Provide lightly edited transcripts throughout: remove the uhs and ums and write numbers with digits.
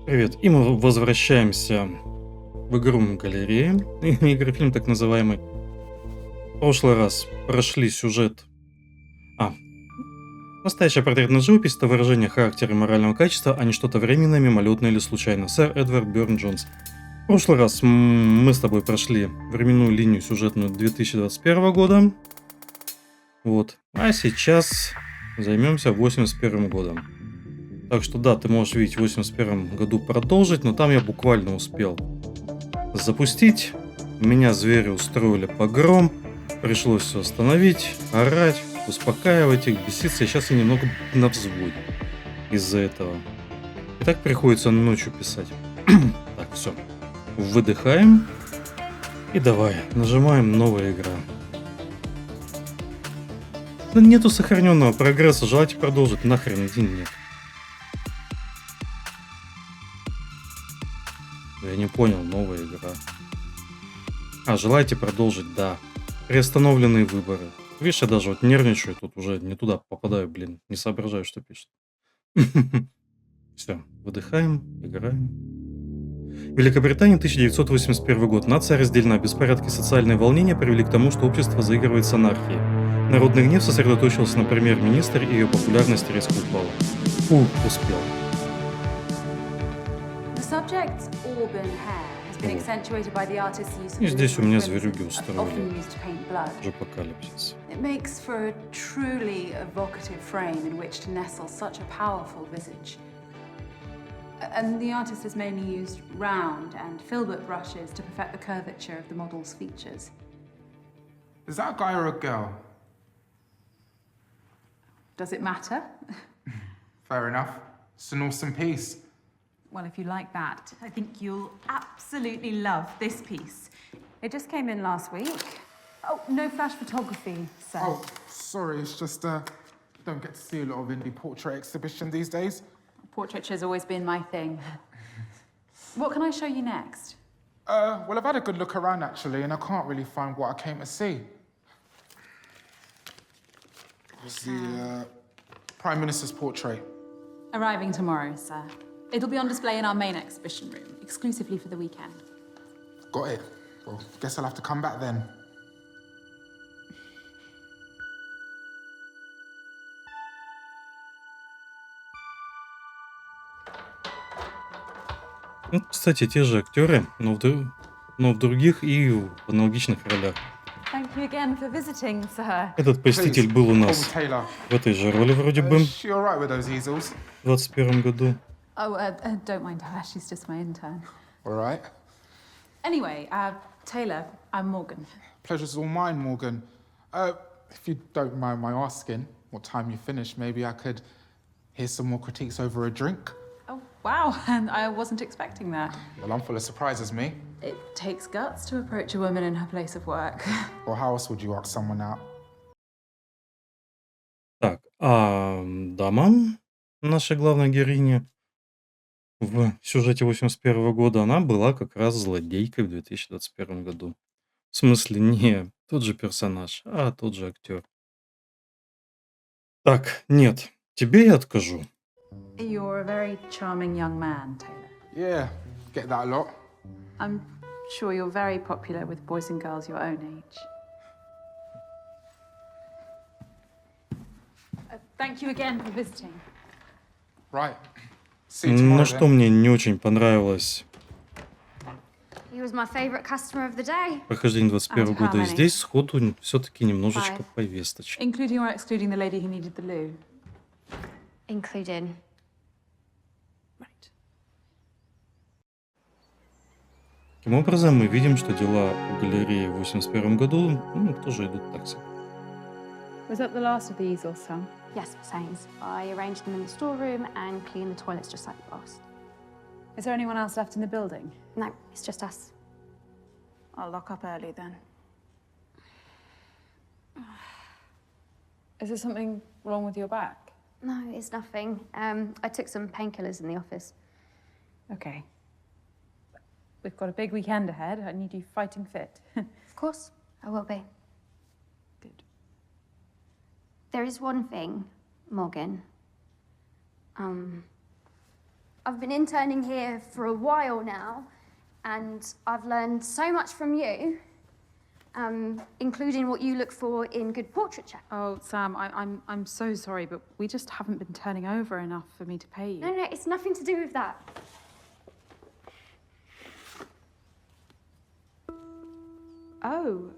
Привет. И мы возвращаемся в игру Галерея. Игрофильм так называемый. В прошлый раз прошли сюжет. А, настоящая портретная живопись — это выражение характера и морального качества, а не что-то временное, мимолетное или случайное. Сэр Эдвард Бёрн Джонс. В прошлый раз мы с тобой прошли временную линию сюжетную 2021 года. Вот. А сейчас займемся 81 годом. Так что да, ты можешь видеть в 81 году продолжить, но там я буквально успел запустить. Меня звери устроили погром. Пришлось все остановить, орать, успокаивать их, беситься. И сейчас я немного на взводе из-за этого. И так приходится ночью писать. Так, все. Выдыхаем. И давай, нажимаем «Новая игра». Да нету сохраненного прогресса. Желаете продолжить? Нахрен, иди, нет. Я не понял, новая игра. Желаете продолжить? Да. Приостановленные выборы. Видишь, я даже вот нервничаю, тут уже не туда попадаю, блин. Не соображаю, что пишет. Все, выдыхаем, играем. Великобритания, 1981 год. Нация разделена. Беспорядки и социальные волнения привели к тому, что общество заигрывает с анархией. Народный гнев сосредоточился на премьер-министре, и ее популярность резко упала. Успел. И здесь у меня зверюги устроили. Апокалипсис. It makes for a truly evocative frame in which to nestle such a powerful visage. And the artist has mainly used round and filbert brushes to perfect the curvature of the model's features. Is that a guy or a girl? Does it matter? Fair enough. It's an awesome piece. Well, if you like that, I think you'll absolutely love this piece. It just came in last week. Oh, no flash photography, sir. Oh, sorry, it's just don't get to see a lot of indie portrait exhibition these days. Portraiture's always been my thing. What can I show you next? Well, I've had a good look around actually, and I can't really find what I came to see. It's the Prime Minister's portrait. Arriving tomorrow, sir. It'll be on display in our main exhibition room, exclusively for the weekend. Got it. Well, guess I'll have to come back then. Ну, кстати, те же актеры, но в других и в аналогичных ролях. Thank you again for visiting, sir. Этот посетитель был у нас в этой же роли вроде бы She all right with those easels? в 21 году. Oh, don't mind her. She's just my intern. All right. Anyway, Taylor, I'm Morgan. Pleasure's all mine, Morgan. If you don't mind my asking, what time you finish, maybe I could hear some more critiques over a drink. Oh, wow. And I wasn't expecting that. Well, I'm full of surprises, me. It takes guts to approach a woman in her place of work. Or how else would you ask someone out? Так, дама, наша главная героиня, в сюжете 81 года, она была как раз злодейкой в 2021 году. В смысле, не тот же персонаж, а тот же актер. Так, нет, тебе я откажу. You're a very charming young man, Taylor. Yeah, get that a lot. I'm sure you're very popular with boys and girls your own age. Thank you again for visiting. Right. See you tomorrow, Но что мне не очень понравилось He was my favorite customer of the day. прохождение 21 how года, и many? здесь сходу все-таки немножечко Five. повесточки. Including or excluding the lady who needed the loo? Including. Right. Таким образом, мы видим, что дела у галереи в 81 году тоже идут так себе. Was that the last of the easels, Sam? Yes, Saints. I arranged them in the storeroom and cleaned the toilets just like the boss. Is there anyone else left in the building? No, it's just us. I'll lock up early then. Is there something wrong with your back? No, it's nothing. I took some painkillers in the office. Okay. We've got a big weekend ahead. I need you fighting fit. Of course, I will be. Good. There is one thing, Morgan. I've been interning here for a while now, and I've learned so much from you, including what you look for in good portraiture. Oh, Sam, I'm so sorry, but we just haven't been turning over enough for me to pay you. No, it's nothing to do with that. Oh.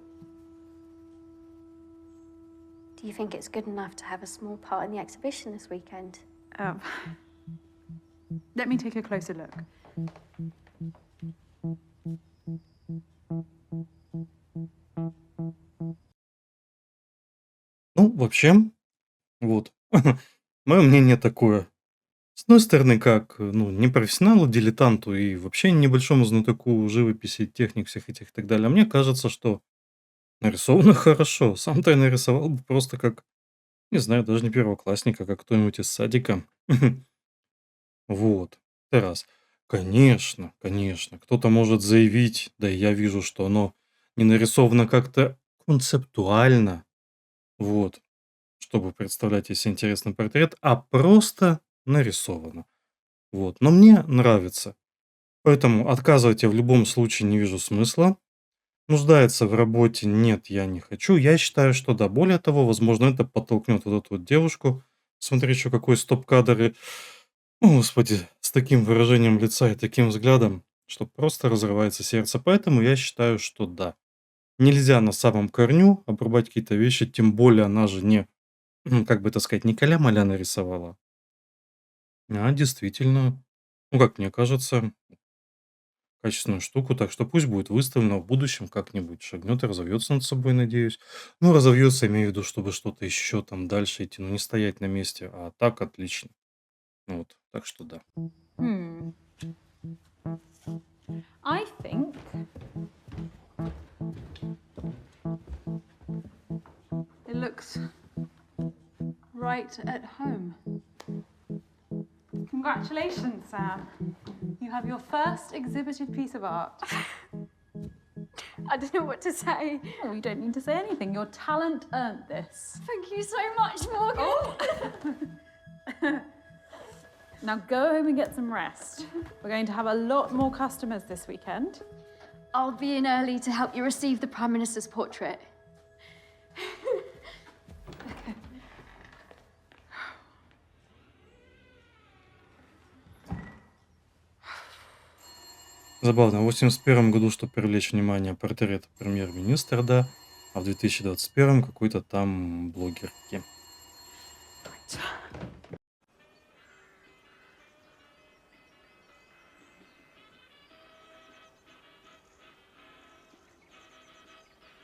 Do you think it's good enough to have a small part in the exhibition this weekend? Let me take a closer look. Ну, вообще, вот. Мое мнение такое. С одной стороны, как, ну, непрофессионалу, дилетанту и вообще небольшому знатоку живописи, техник всех этих и так далее, мне кажется, что нарисовано хорошо. Сам-то я нарисовал бы просто как, не знаю, даже не первоклассника, как кто-нибудь из садика. Вот. Это раз. Конечно, конечно, кто-то может заявить, да и я вижу, что оно не нарисовано как-то концептуально, вот, чтобы представлять из себя интересный портрет, а просто нарисовано. Вот. Но мне нравится. Поэтому отказывать я в любом случае не вижу смысла. Нуждается в работе? Нет, я не хочу. Я считаю, что да. Более того, возможно, это подтолкнет вот эту вот девушку. Смотри, еще какой стоп-кадр. И, о, Господи, с таким выражением лица и таким взглядом, что просто разрывается сердце. Поэтому я считаю, что да. Нельзя на самом корню обрубать какие-то вещи, тем более она же не, как бы это сказать, не каля-маля нарисовала, а действительно, ну, как мне кажется, качественную штуку, так что пусть будет выставлено в будущем как-нибудь, шагнет и разовьется над собой, надеюсь. Ну, разовьется, имею в виду, чтобы что-то еще там дальше идти, ну, не стоять на месте, а так отлично. Вот, так что да. Hmm. I think it looks right at home. Congratulations, Sam. You have your first exhibited piece of art. I don't know what to say. Oh, you don't need to say anything. Your talent earned this. Thank you so much, Morgan. Now go home and get some rest. We're going to have a lot more customers this weekend. I'll be in early to help you receive the Prime Minister's portrait. Забавно, в 81 году, чтобы привлечь внимание, портрет премьер-министра, да, а в 2021 какой-то там блогерки.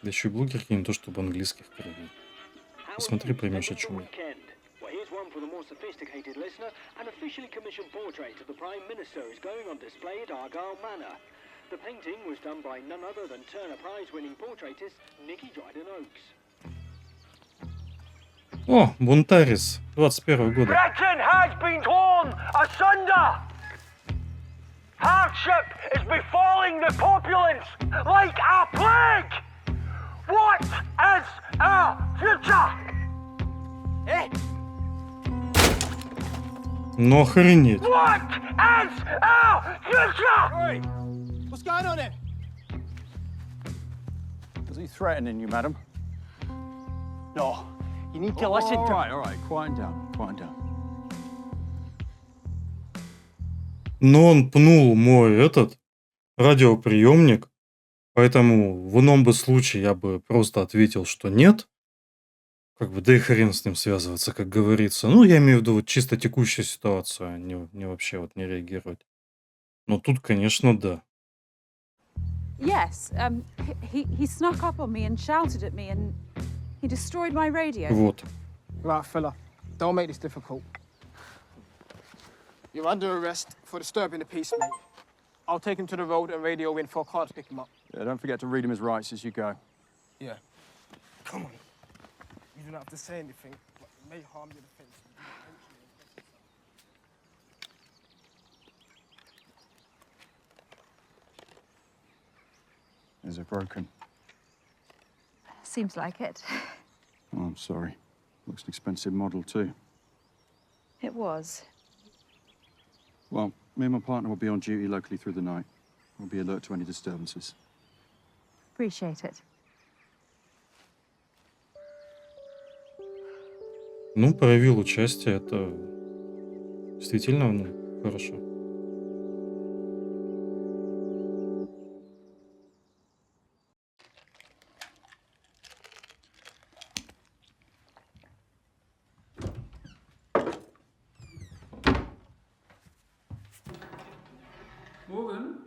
Да еще и блогерки не то чтобы английских кровей. Посмотри, поймешь, о чем я. Well, here's one for the more sophisticated listener. An officially commissioned portrait of the Prime Minister is going on display at Argyle Manor. The painting was done by none other than Turner Prize-winning portraitist Nicky Dryden-Oaks. О, Бунтарис, 21 года. Britain has been torn asunder. Hardship is befalling the populace like a plague. What is our future? Eh? Ну охренеть. What is our future? Oi! What's going on here? Is he threatening you, madam? No, you need to listen to... All right, quiet down, quiet down. Но он пнул мой этот радиоприемник, поэтому в ином бы случае я бы просто ответил, что нет. Как бы, да и хрен с ним связываться, как говорится. Ну, я имею в виду вот чисто текущую ситуацию, а не вообще вот не реагировать. Но тут, конечно, да. Yes, he snuck up on me and shouted at me and he destroyed my radio. Вот. Right, fella. Don't make this difficult. You're under arrest for disturbing the peace, mate. I'll take him to the road and radio in for a car to pick him up. Yeah, don't forget to read him his rights as you go. Yeah. Come on. You don't have to say anything, but it may harm your defense. Is it broken? Seems like it. Oh, I'm sorry. Looks an expensive model, too. It was. Well, Me and my partner will be on duty locally through the night. We'll be alert to any disturbances. Appreciate it. Ну, проявил участие, это действительно, ну, хорошо. Morgan?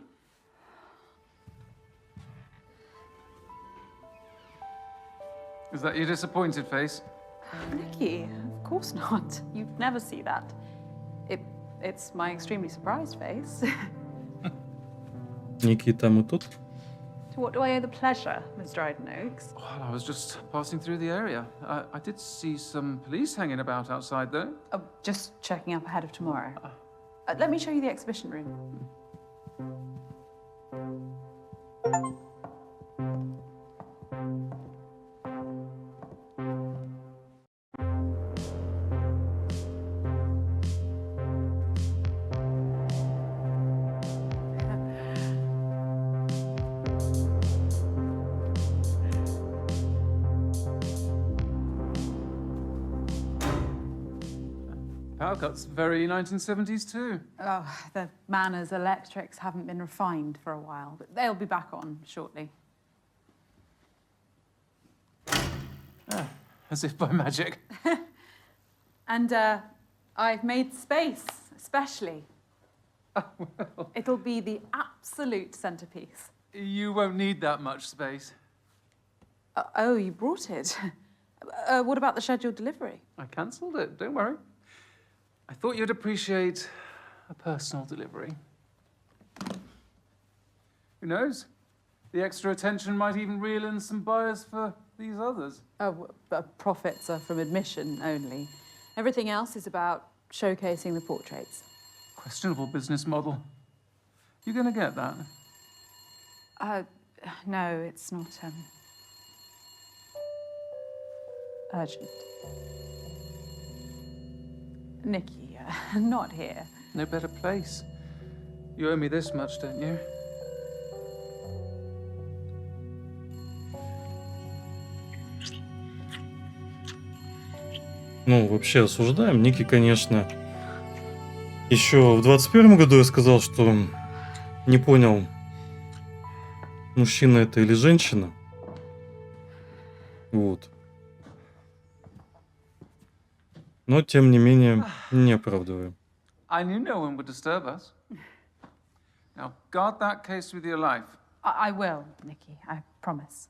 Is that your disappointed face? Nikki, of course not. You'd never see that. It's my extremely surprised face. Ники там и тут. To what do I owe the pleasure, Miss Dryden Oaks? Well, I was just passing through the area. I did see some police hanging about outside, though. Oh, just checking up ahead of tomorrow. Let me show you the exhibition room. Power cuts, very 1970s too. Oh, the Manners electrics haven't been refined for a while, but they'll be back on shortly. As if by magic. And I've made space, especially. It'll be the absolute centerpiece. You won't need that much space. Oh, you brought it. What about the scheduled delivery? I cancelled it, don't worry. I thought you'd appreciate a personal delivery. Who knows? The extra attention might even reel in some buyers for these others. Profits are from admission only. Everything else is about showcasing the portraits. Questionable business model. You gonna get that? No, it's not urgent. Nikki, not here. No better place. You owe me this much, don't you? Ну, вообще осуждаем. Ники, конечно, еще в 21 году я сказал, что не понял, мужчина это или женщина. Вот. Но, тем не менее, не оправдываем. I knew no one would disturb us. Now, guard that case with your life. I will, Nikki, I promise.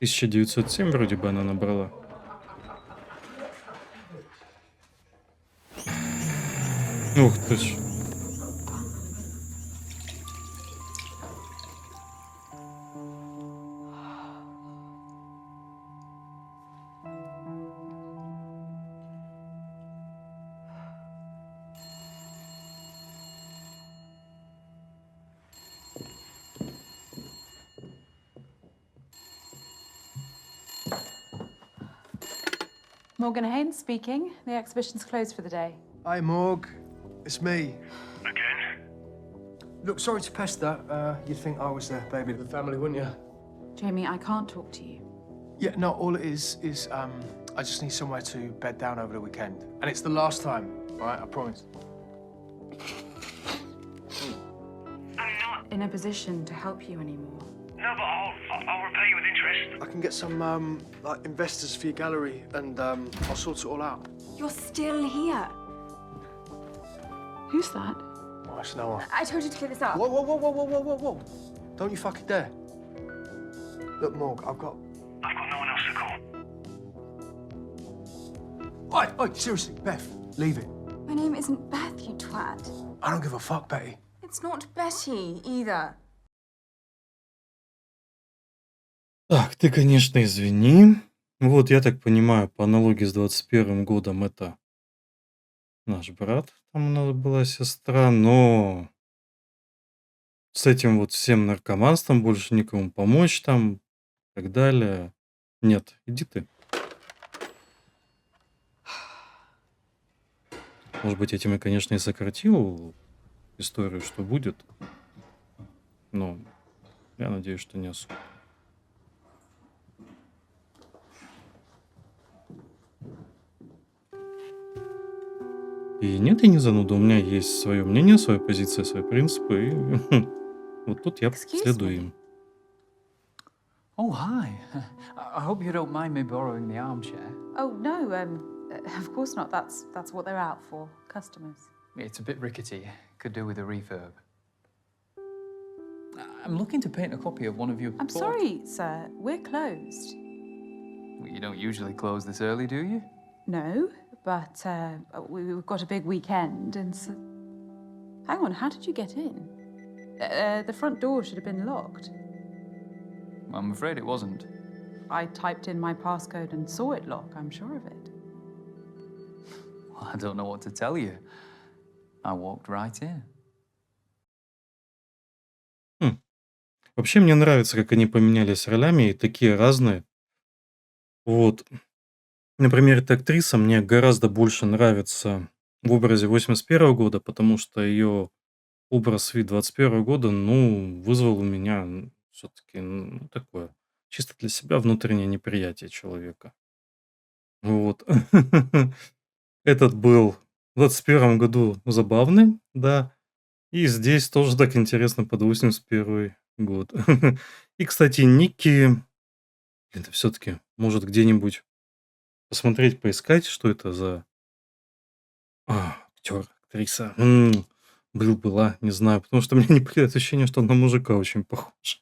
— 1907 вроде бы она набрала. Ух ты ж. Morgan Haynes speaking. The exhibition's closed for the day. Hi, Morg. It's me. Again? Look, sorry to pester. You'd think I was the baby of the family, wouldn't you? Jamie, I can't talk to you. Yeah, no, all it is I just need somewhere to bed down over the weekend. And it's the last time, all right? I promise. I'm not. In a position to help you anymore. No, but I'll repay you with interest. I can get some, like, investors for your gallery, and I'll sort it all out. You're still here. Who's that? Oh, it's Noah. I told you to clear this up. Whoa, whoa, whoa, whoa, whoa, whoa, whoa, whoa. Don't you fucking dare. Look, Morg, I've got no one else to call. Oi, seriously, Beth, leave it. My name isn't Beth, you twat. I don't give a fuck, Betty. It's not Betty, either. Так, ты, конечно, извини. Вот, я так понимаю, по аналогии с 21 годом это наш брат. Там у нас была сестра, но с этим вот всем наркоманством больше никому помочь там и так далее. Нет, иди ты. Может быть, этим я, конечно, и сократил историю, что будет, но я надеюсь, что не особо. И нет, я не зануда. У меня есть свое мнение, своя позиция, свои принципы. И вот тут я Excuse следую me. им. Oh, hi. I hope you don't mind me borrowing the armchair. Oh no, of course not. That's what they're out for, customers. It's a bit rickety. Could do with a refurb. I'm looking to paint a copy of one of your... I'm sorry, sir. We're closed. You don't usually close this early, do you? No, but we've got a big weekend, and so... Hang on, how did you get in? The front door should have been locked. I'm afraid it wasn't. I typed in my passcode and saw it lock, I'm sure of it. Well, I don't know what to tell you. I walked right in. Вообще, мне нравится, как они поменялись ролями и такие разные. Вот. Например, эта актриса мне гораздо больше нравится в образе 81 года, потому что ее образ вид 21 года, ну, вызвал у меня все-таки такое чисто для себя внутреннее неприятие человека. Вот. Этот был в 21 году забавный, да. И здесь тоже так интересно под 81 год. И, кстати, Ники, это все-таки может где-нибудь посмотреть, поискать, что это за актер, актриса. Была, не знаю, потому что у меня не покидает ощущение, что он на мужика очень похож.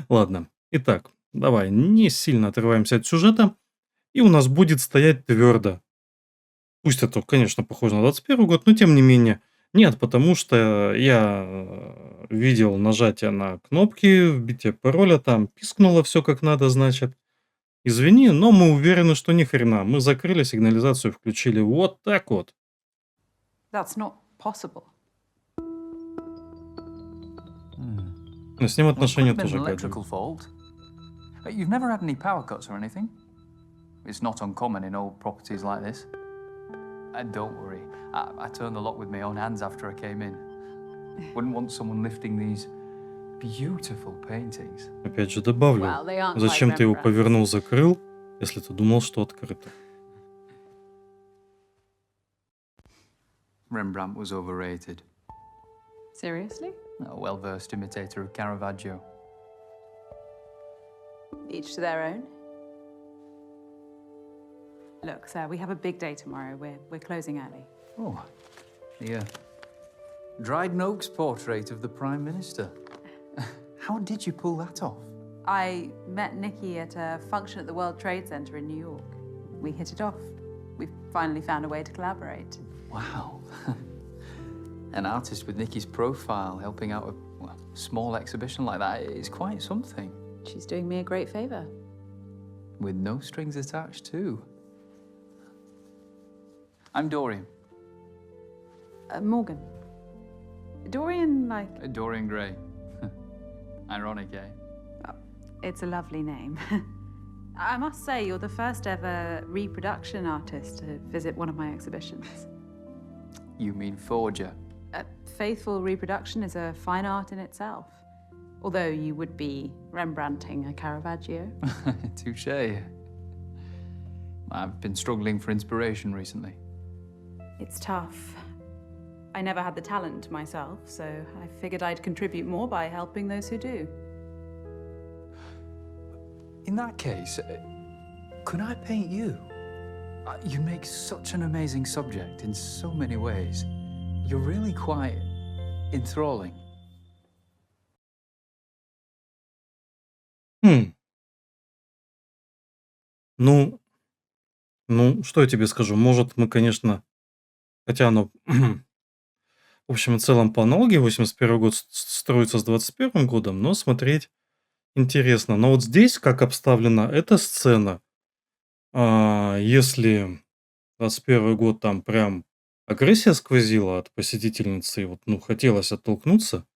Ладно. Итак, давай, не сильно отрываемся от сюжета. И у нас будет стоять твердо. Пусть это, конечно, похоже на 21 год, но тем не менее. Нет, потому что я видел нажатие на кнопки, вбитие пароля, там пискнуло все как надо, значит. Извини, но мы уверены, что ни хрена. Мы закрыли сигнализацию, включили вот так вот. That's not possible. Но с ним Well, it could отношения have been an тоже electrical гадают. fault. You've never had any power cuts or anything? It's not uncommon in old properties like this. And don't worry, I turned the lock with my own hands after I came in. Wouldn't want someone lifting these beautiful paintings. Опять же добавлю, Well, they aren't зачем like ты его Rembrandt's. повернул, закрыл, если ты думал, что открыто. Rembrandt was overrated. Seriously? A well-versed imitator of Caravaggio. Each to their own. Look, sir, we have a big day tomorrow. We're closing early. Oh, the Dryden Oak's portrait of the Prime Minister. How did you pull that off? I met Nikki at a function at the World Trade Center in New York. We hit it off. We've finally found a way to collaborate. Wow. An artist with Nikki's profile helping out a small exhibition like that is quite something. She's doing me a great favor. With no strings attached, too. I'm Dorian. Morgan. Dorian, Dorian Gray. Ironic, eh? it's a lovely name. I must say, you're the first ever reproduction artist to visit one of my exhibitions. You mean forger? Faithful reproduction is a fine art in itself. Although you would be Rembrandting a Caravaggio. Touche. I've been struggling for inspiration recently. It's tough. I never had the talent myself, so I figured I'd contribute more by helping those who do. In that case, could I paint you? You make such an amazing subject in so many ways. You're really quite enthralling. Ну, что я тебе скажу? Может, мы, конечно, хотя оно, в общем и целом, по аналогии 81 год строится с 21 годом, но смотреть Интересно. Но вот здесь как обставлена эта сцена, если 21 год там прям агрессия сквозила от посетительницы, и вот, ну, хотелось оттолкнуться,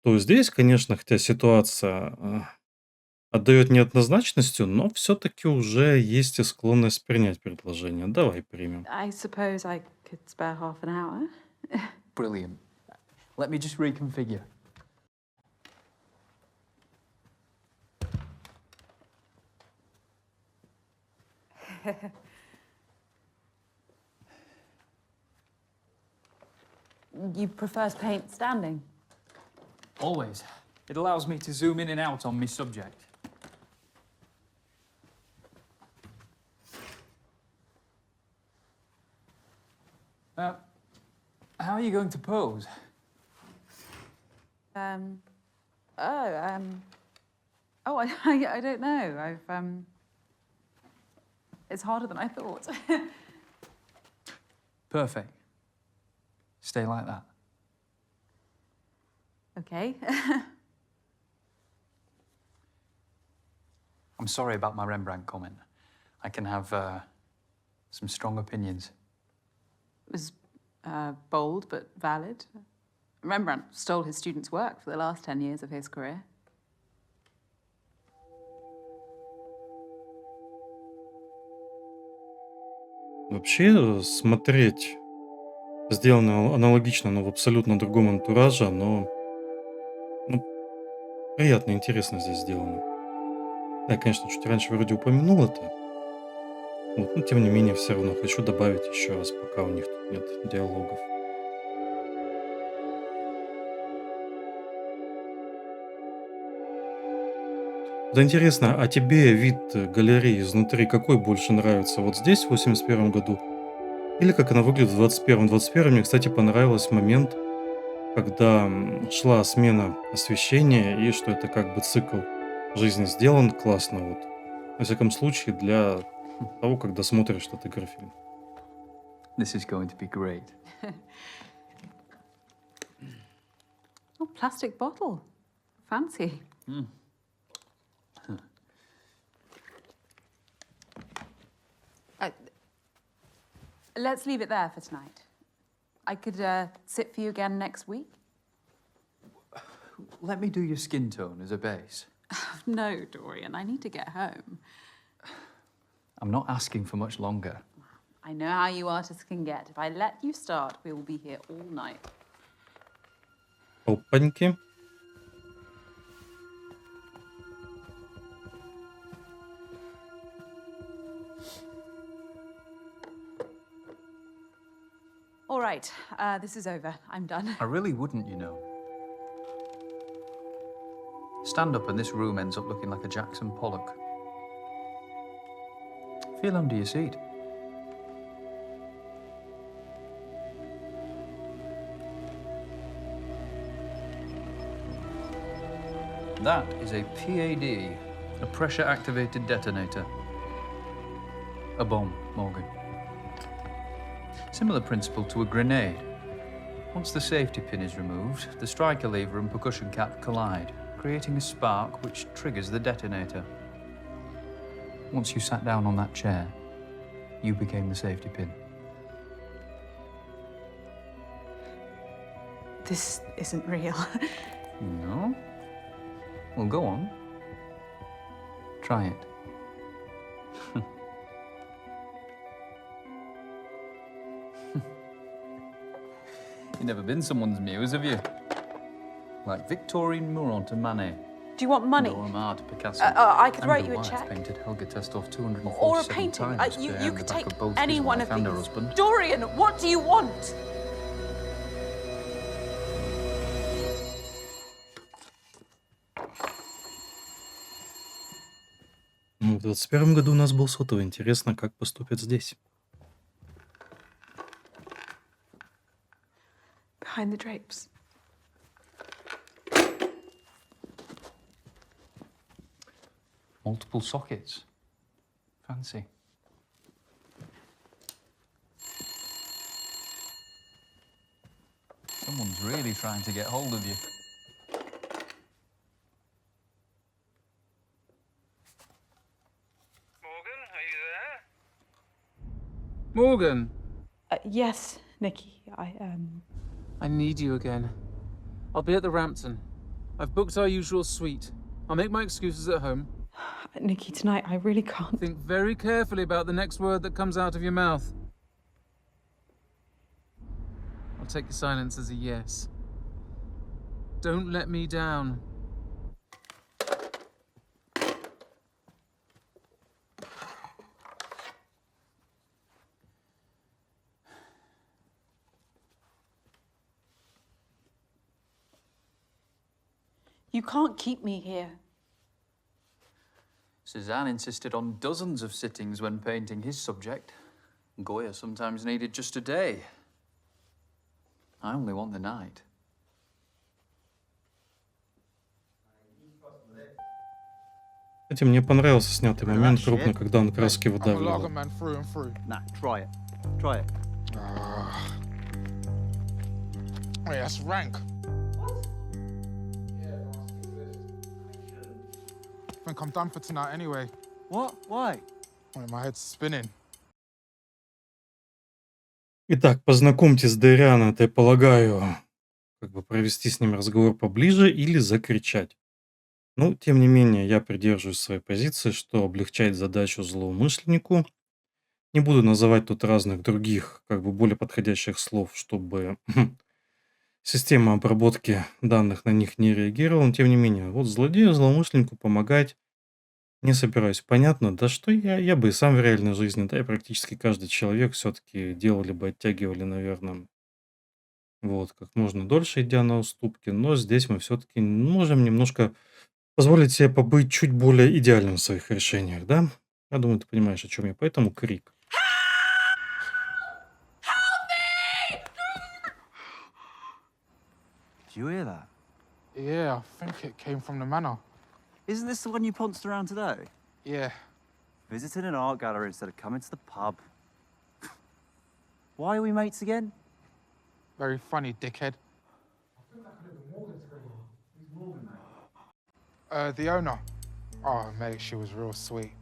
то здесь, конечно, хотя ситуация, отдает неоднозначностью, но все-таки уже есть и склонность принять предложение. Давай примем. I suppose I could spare half an hour. Brilliant. Let me just reconfigure. You prefer to paint standing? Always. It allows me to zoom in and out on my subject. How are you going to pose? I don't know. It's harder than I thought. Perfect. Stay like that. Okay. I'm sorry about my Rembrandt comment. I can have some strong opinions. It was bold but valid. Rembrandt stole his students' work for the last 10 years of his career. Вообще, смотреть сделано аналогично, но в абсолютно другом антураже, но ну, приятно, интересно здесь сделано. Я, конечно, чуть раньше вроде упомянул это, вот, но тем не менее все равно хочу добавить еще раз, пока у них тут нет диалогов. Да интересно, а тебе вид галереи изнутри какой больше нравится? Вот здесь, в 81 году, или как она выглядит в 21-м? В 21-м мне, кстати, понравился момент, когда шла смена освещения, и что это как бы цикл жизни сделан классно, вот. Во всяком случае, для того, когда смотришь этот игрофильм. This is going to be great. Oh, plastic bottle. Fancy. Let's leave it there for tonight. I could sit for you again next week. Let me do your skin tone as a base. No, Dorian, I need to get home. I'm not asking for much longer. I know how you artists can get. If I let you start, we will be here all night. Опаньки. All right, this is over. I'm done. I really wouldn't, you know. Stand up and this room ends up looking like a Jackson Pollock. Feel under your seat. That is a PAD, a pressure-activated detonator. A bomb, Morgan. Similar principle to a grenade. Once the safety pin is removed, the striker lever and percussion cap collide, creating a spark which triggers the detonator. Once you sat down on that chair, you became the safety pin. This isn't real. No? Well, go on. Try it. You've never been someone's muse, have you? Like Victorine Murat to Manet. Do you want money? Dora to Picasso. I could write you a Wife check. painted Helga Testoff 247 Or a painting. times You behind could the back take of both any his one wife of and her these. husband. Dorian, what do you want? Ну, в 21 году у нас был сотовый. Интересно, как поступят здесь. Behind the drapes. Multiple sockets. Fancy. Someone's really trying to get hold of you. Morgan, Yes, Nikki. I need you again. I'll be at the Rampton. I've booked our usual suite. I'll make my excuses at home. Nikki, tonight I really can't. Think very carefully about the next word that comes out of your mouth. I'll take your silence as a yes. Don't let me down. You can't keep me here. Suzanne insisted on dozens of sittings when painting his subject. Goya sometimes needed just a day. I only want the night. Кстати, мне понравился снятый момент крупно, когда он краски I'm a lager выдавливал. man through and through. Nah, try it. Try it. Wait, that's rank. I think I'm done for tonight anyway. What? Why? Wait, my head's spinning. Итак, познакомьтесь с Дэриан, это, я полагаю, как бы провести с ним разговор поближе или закричать. Ну, тем не менее, я придерживаюсь своей позиции, что облегчает задачу злоумышленнику. Не буду называть тут разных других, как бы более подходящих слов, чтобы система обработки данных на них не реагировала. Но тем не менее, вот злодею, злоумышленнику помогать не собираюсь. Понятно, да что я бы и сам в реальной жизни, да и практически каждый человек все-таки делали бы, оттягивали, наверное, вот, как можно дольше, идя на уступки. Но здесь мы все-таки можем немножко позволить себе побыть чуть более идеальным в своих решениях, да? Я думаю, ты понимаешь, о чем я. Поэтому крик. Did you hear that? Yeah, I think it came from the manor. Isn't this the one you pounced around today? Yeah. Visiting an art gallery instead of coming to the pub. Why are we mates again? Very funny, dickhead. The owner. Oh, mate, she was real sweet.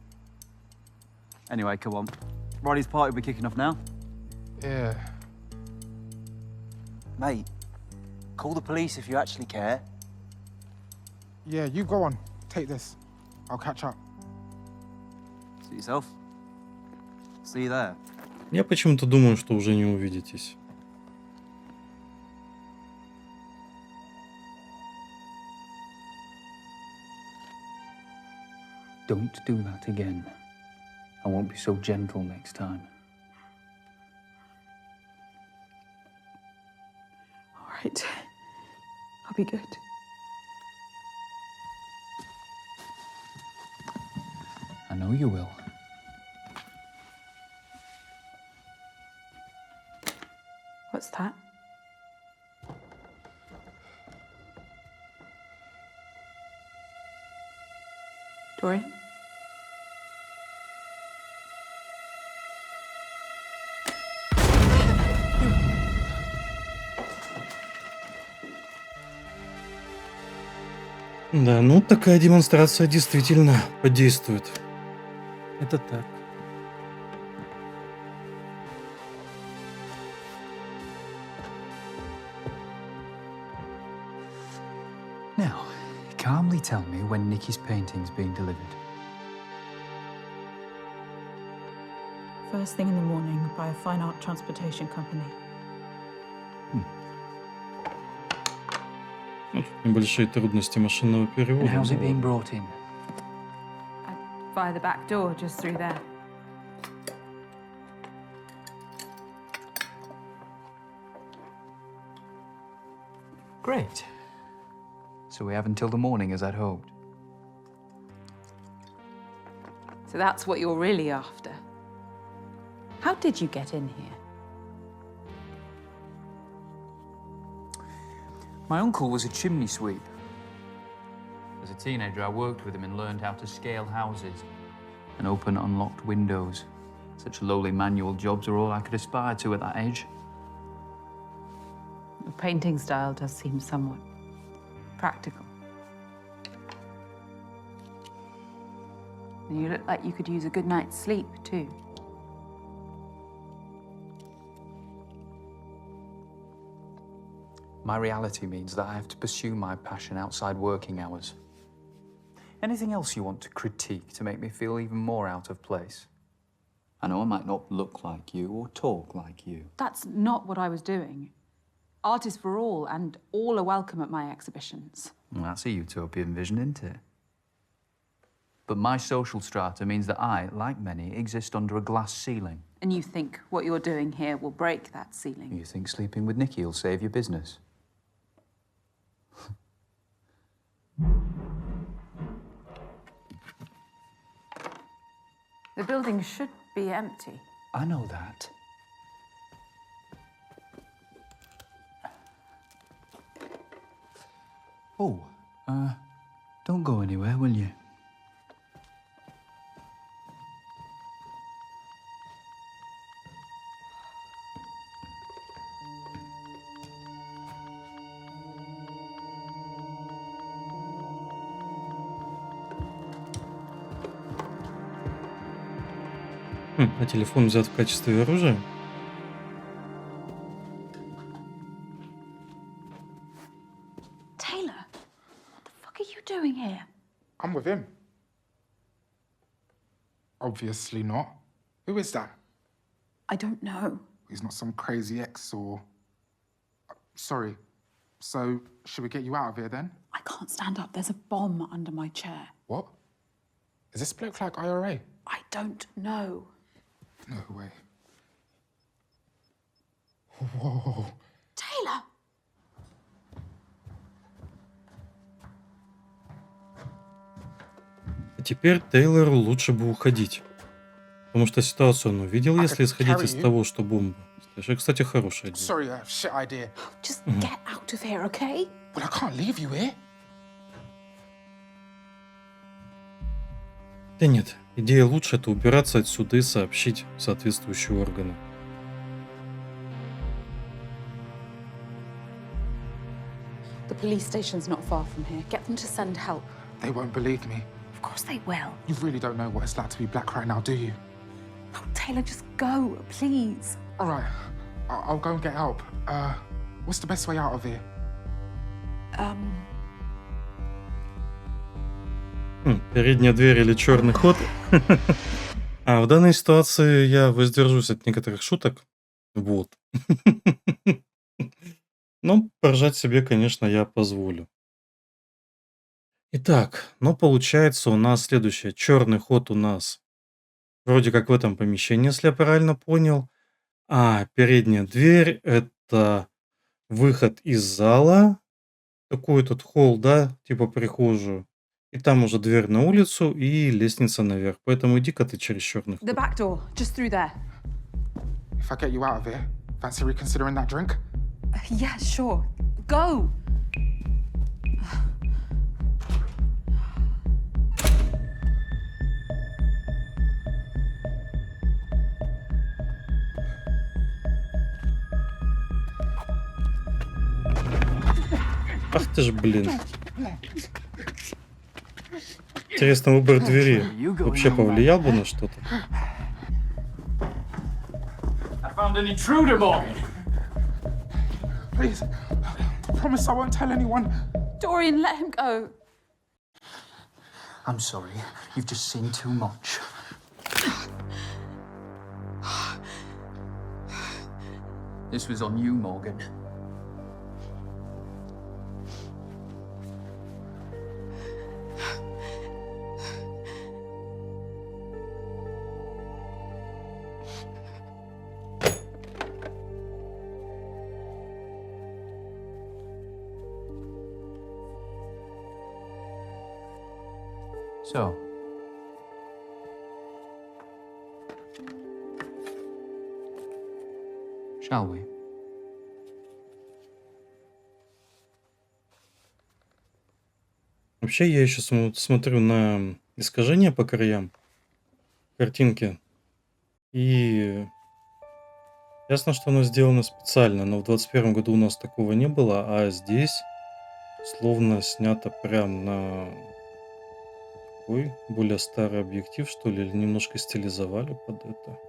Anyway, come on. Riley's party will be kicking off now. Yeah. Mate, call the police if you actually care. Yeah, you go on. Take this. I'll catch up. Suit yourself. See you there. Я почему-то думаю, что уже не увидитесь. Don't do that again. I won't be so gentle next time. All right. I'll be good. I know you will. What's that? Dorian? Да, ну такая демонстрация действительно подействует. Это так. Now, calmly tell me when Nikki's painting's being delivered. First thing in the morning by a fine art transportation company. Ну, тут небольшие трудности машинного And перевода. how's it но being brought in? Via the back door, just through there. Great. So we have until the morning as I'd hoped. So that's what you're really after. How did you get in here? My uncle was a chimney sweep. As a teenager, I worked with him and learned how to scale houses and open unlocked windows. Such lowly manual jobs are all I could aspire to at that age. Your painting style does seem somewhat practical. And you look like you could use a good night's sleep, too. My reality means that I have to pursue my passion outside working hours. Anything else you want to critique to make me feel even more out of place? I know I might not look like you or talk like you. That's not what I was doing. Art is for all, and all are welcome at my exhibitions. Well, that's a utopian vision, isn't it? But my social strata means that I, like many, exist under a glass ceiling. And you think what you're doing here will break that ceiling? You think sleeping with Nikki will save your business? The building should be empty. I know that. Oh, don't go anywhere, will you? А телефон взят в качестве оружия? Taylor, what the fuck are you doing here? I'm with him. Obviously not. Who is that? I don't know. He's not some crazy ex or... Sorry. So, should we get you out of here then? I can't stand up. There's a bomb under my chair. What? Is this bloke like IRA? I don't know. No way. Whoa. Taylor! А теперь Тейлору лучше бы уходить. Потому что ситуацию он увидел, если исходить из того, что бомба. Кстати, хорошая идея. Sorry, shit idea. Just get out of here, okay? Well, I can't leave you here. Да нет, идея лучше — это убираться отсюда и сообщить соответствующие органы. The police station's not far from here. Get them to send help. They won't believe me. Of course they will. You really don't know what it's like to be black right now, do you? Oh, Taylor, just go, please. All right, I'll go and get help. What's the best way out of here? Передняя дверь или черный ход? А в данной ситуации я воздержусь от некоторых шуток. Вот. Но поржать себе, конечно, я позволю. Итак, но получается у нас следующее. Черный ход у нас вроде как в этом помещении, если я правильно понял. А передняя дверь — это выход из зала. Такой тут холл, да, типа прихожую. И там уже дверь на улицу и лестница наверх. Поэтому иди-ка ты через черный The ход. back door, just through there. If I get you out of here, fancy reconsidering that drink? Yeah, sure. Go! Ах ты ж, блин. Интересно, выбор двери вообще повлиял бы на что-то? I found an intruder, Morgan. Please, I promise I won't tell anyone. Dorian, let him go. I'm sorry, you've just seen too much. This was on you, Morgan. So, shall we? Вообще, я еще смотрю на искажения по краям картинки. И ясно, что оно сделано специально, но в 21 году у нас такого не было, а здесь словно снято прям на такой более старый объектив, что ли, или немножко стилизовали под это.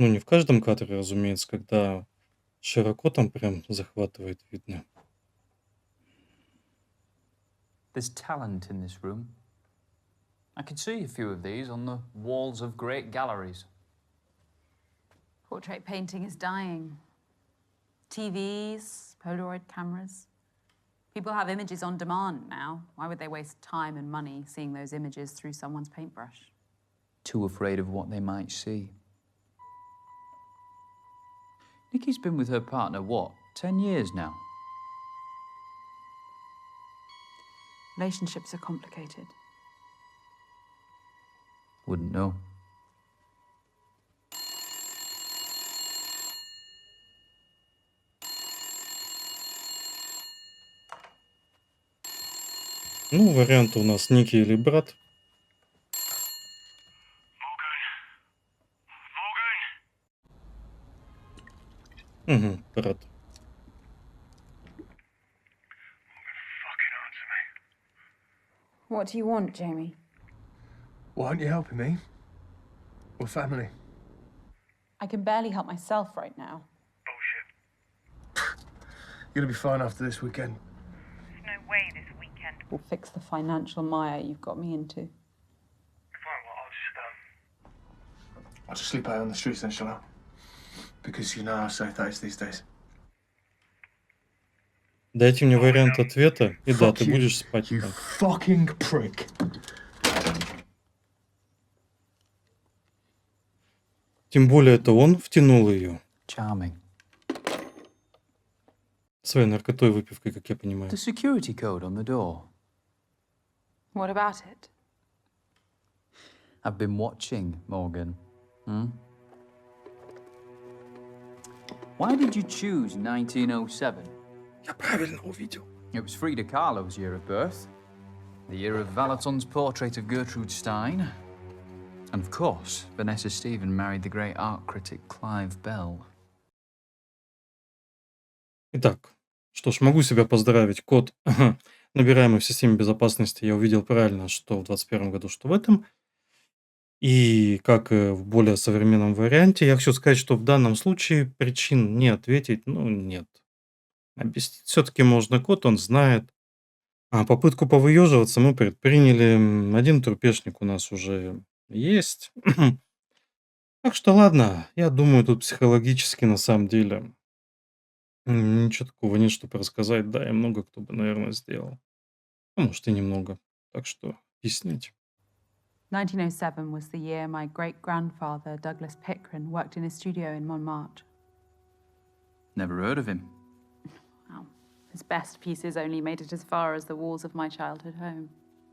Ну, не в каждом кадре, разумеется, когда широко там прям захватывает видно. There's talent in this room. I can see a few of these on the walls of great galleries. Portrait painting is dying. TVs, Polaroid cameras. People have images on demand now. Why would they waste time and money seeing those images through someone's paintbrush? Too afraid of what they might see. Nikki's been with her partner, what, 10 years now? Relationships are complicated. Wouldn't know. Ну, варианты у нас Ники или брат. Угу, брат. Fucking answer me. What do you want, Jamie? Why aren't you helping me? We're family. I can barely help myself right now. Bullshit. You're gonna be fine after this weekend. There's no way this weekend. Will fix the financial mire you've got me into. Fine, well, I'll just sleep out on the streets then, shall I? Because you know how safe that is these days. Дайте мне вариант ответа, и да, Fuck ты you, будешь спать You так. fucking prick. Тем более это он втянул ее Charming. своей наркотой, выпивкой, как я понимаю. The security code on the door. What about it? I've been watching, Morgan. Why did you choose 1907? Я правильно увидел. It was Frida Kahlo's year of birth, the year of Valaton's portrait of Gertrude Stein, and of course, Vanessa Stephen married the great art critic Clive Bell. Итак, что ж, могу себя поздравить. Код, набираемый в системе безопасности, я увидел правильно, что в 2021 году, что в этом. И как в более современном варианте, я хочу сказать, что в данном случае причин не ответить, ну, нет. Объяснить все-таки можно код, он знает. А попытку повыеживаться мы предприняли. Один трупешник у нас уже есть. Так что ладно, я думаю, тут психологически на самом деле ничего такого нет, чтобы рассказать. Да, и много кто бы, наверное, сделал. А может и немного. Так что объяснить. 1907 was the year my great-grandfather, Douglas Pickren, worked in a studio in Montmartre. Never heard of him. Wow. His best pieces only made it as far as the walls of my childhood home.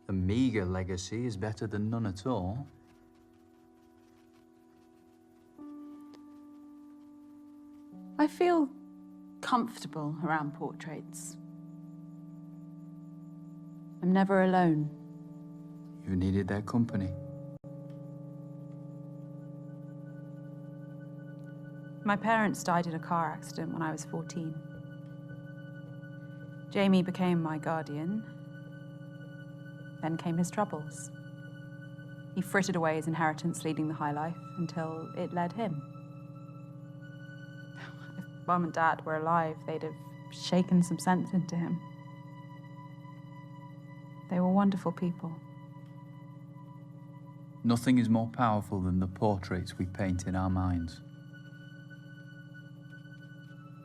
A meager legacy is better than none at all. I feel comfortable around portraits. I'm never alone. You needed their company. My parents died in a car accident when I was 14. Jamie became my guardian. Then came his troubles. He frittered away his inheritance, leading the high life, until it led him. If Mum and Dad were alive, they'd have shaken some sense into him. They were wonderful people. Nothing is more powerful than the portraits we paint in our minds.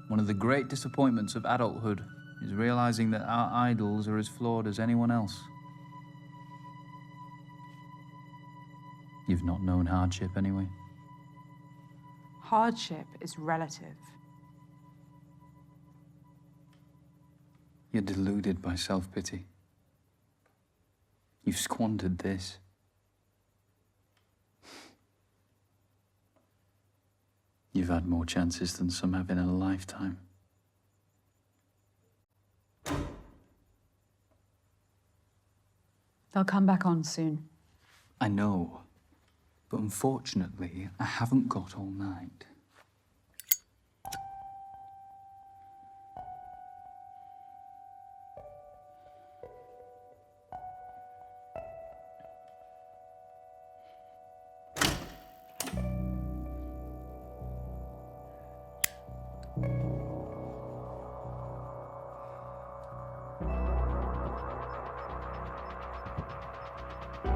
One of the great disappointments of adulthood is realizing that our idols are as flawed as anyone else. You've not known hardship anyway. Hardship is relative. You're deluded by self-pity. You've squandered this. You've had more chances than some have in a lifetime. They'll come back on soon. I know, but unfortunately, I haven't got all night.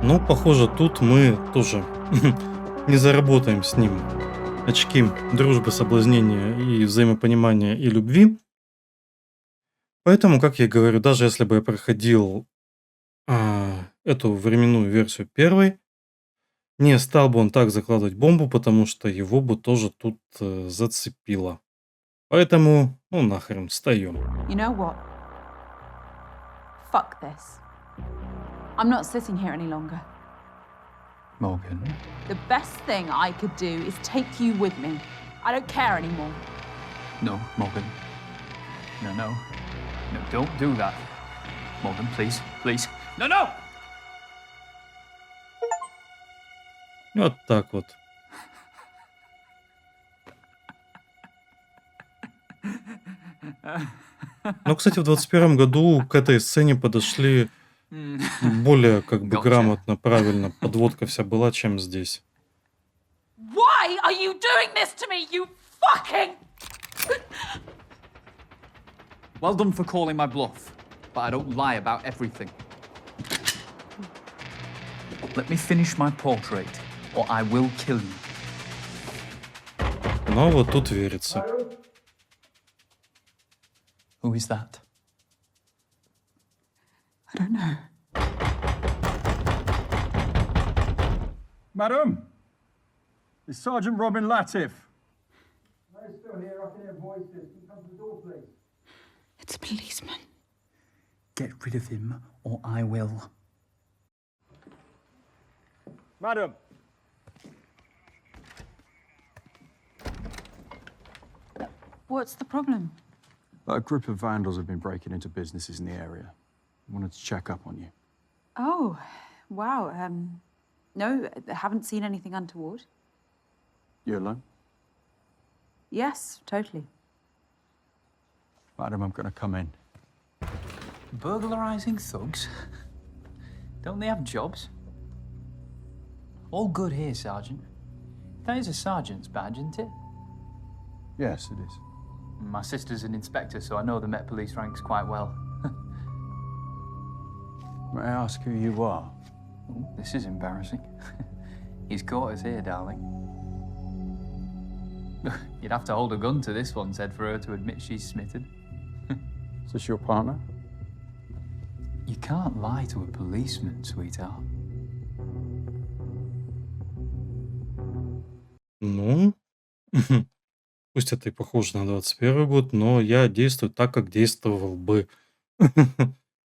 Но, похоже, тут мы тоже не заработаем с ним очки дружбы, соблазнения и взаимопонимания и любви. Поэтому, как я и говорю, даже если бы я проходил эту временную версию первой, не стал бы он так закладывать бомбу, потому что его бы тоже тут зацепило. Поэтому, ну нахрен, встаем. You know what? Fuck this. I'm not sitting here any longer. Morgan. The best thing I could do is take you with me. I don't care anymore. No, Morgan. No, no. No, don't do that. Morgan, please, please. No, no! Вот так вот. Но, кстати, в 21 году к этой сцене подошли более как бы Gotcha. грамотно, правильно. Подводка вся была, чем здесь. Why are you doing this to me, you fucking... Well done for calling my bluff, but I don't lie about everything. Let me finish my portrait, or I will kill you. Но вот тут верится. Who is that? I don't know. Madam, it's Sergeant Robin Latif. It's a policeman. Get rid of him, or I will. Madam. What's the problem? A group of vandals have been breaking into businesses in the area. I wanted to check up on you. Oh, wow. No, I haven't seen anything untoward. You alone? Yes, totally. Madam, I'm going to come in. Burglarizing thugs? Don't they have jobs? All good here, Sergeant. That is a sergeant's badge, isn't it? Yes, it is. My sister's an inspector, so I know the Met Police ranks quite well. May I ask who you are? Ooh, this is embarrassing. He's caught us here, darling. You'd have to hold a gun to this one's head for her to admit she's smitten. Is this your partner? You can't lie to a policeman, sweetheart. Ну, пусть это и похоже на 21 год, но я действую так, как действовал бы,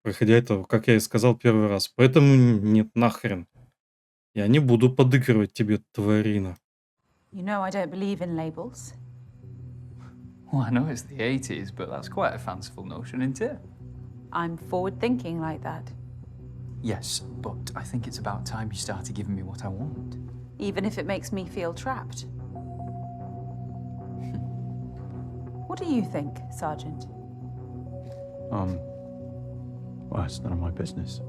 проходя это, как я и сказал, первый раз. Поэтому нет, нахрен. Я не буду подыгрывать тебе, тварина. You know I don't believe in labels. Well, I know it's the 80s, but that's quite a fanciful notion, isn't it? I'm forward-thinking like that. Yes, but I think it's about time you started giving me what I want. Even if it makes me feel trapped. What do you think, Sergeant? Well, it's none of my business.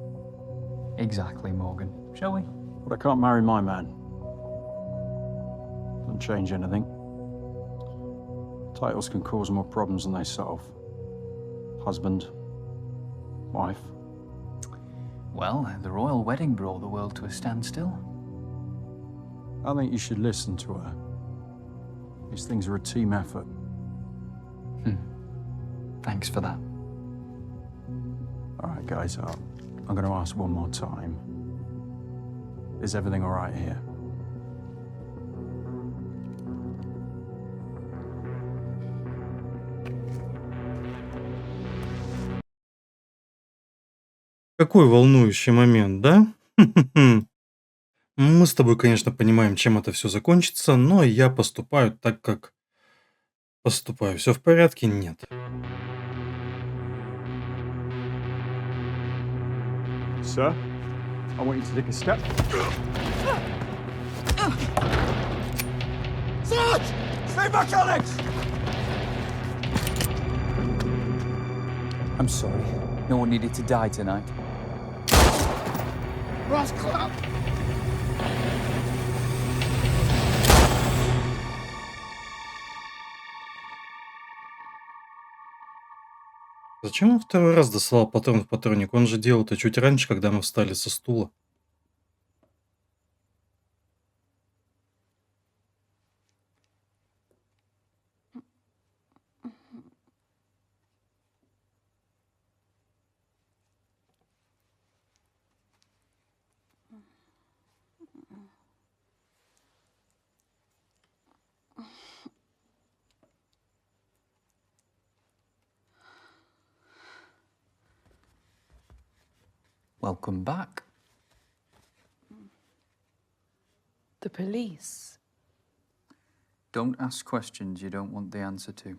Exactly, Morgan. Shall we? But I can't marry my man. Doesn't change anything. Titles can cause more problems than they solve. Husband, wife. Well, the royal wedding brought the world to a standstill. I think you should listen to her. These things are a team effort. Thanks for that. All right, guys, I'm going to ask one more time. Is everything all right here? Какой волнующий момент, да? Мы с тобой, конечно, понимаем, чем это все закончится, но я поступаю так, как поступаю. Все в порядке? Нет. Sir, I want you to take a step. Sarge! Stay back, Alex! I'm sorry. No one needed to die tonight. Rascal! Зачем он второй раз дослал патрон в патронник? Он же делал это чуть раньше, когда мы встали со стула. Welcome back. The police. Don't ask questions you don't want the answer to.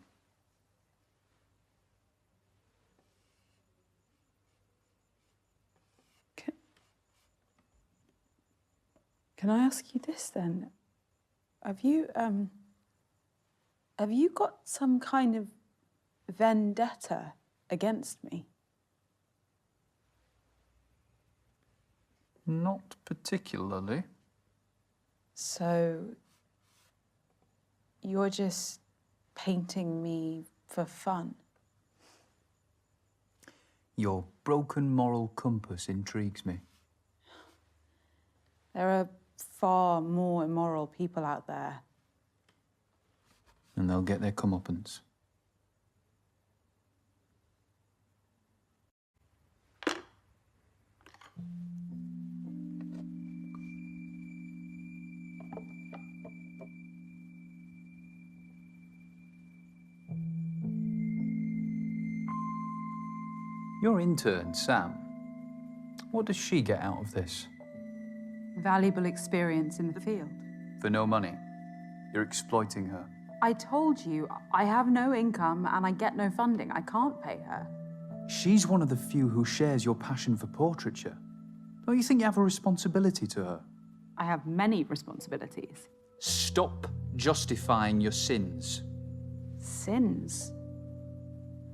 Can I ask you this then? Have you got some kind of vendetta against me? Not particularly. So you're just painting me for fun? Your broken moral compass intrigues me. There are far more immoral people out there. And they'll get their comeuppance. Your intern, Sam, what does she get out of this? Valuable experience in the field. For no money. You're exploiting her. I told you, I have no income and I get no funding. I can't pay her. She's one of the few who shares your passion for portraiture. Don't you think you have a responsibility to her? I have many responsibilities. Stop justifying your sins. Sins?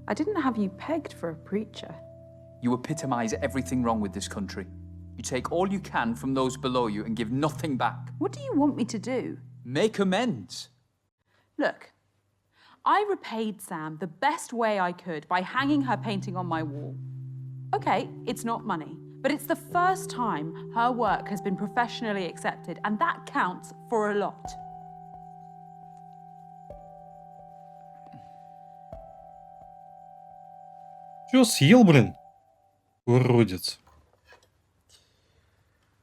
I didn't have you pegged for a preacher. You epitomise everything wrong with this country. You take all you can from those below you and give nothing back. What do you want me to do? Make amends. Look, I repaid Sam the best way I could by hanging her painting on my wall. Okay, it's not money, but it's the first time her work has been professionally accepted, and that counts for a lot. Чё съел, блин? Уродец.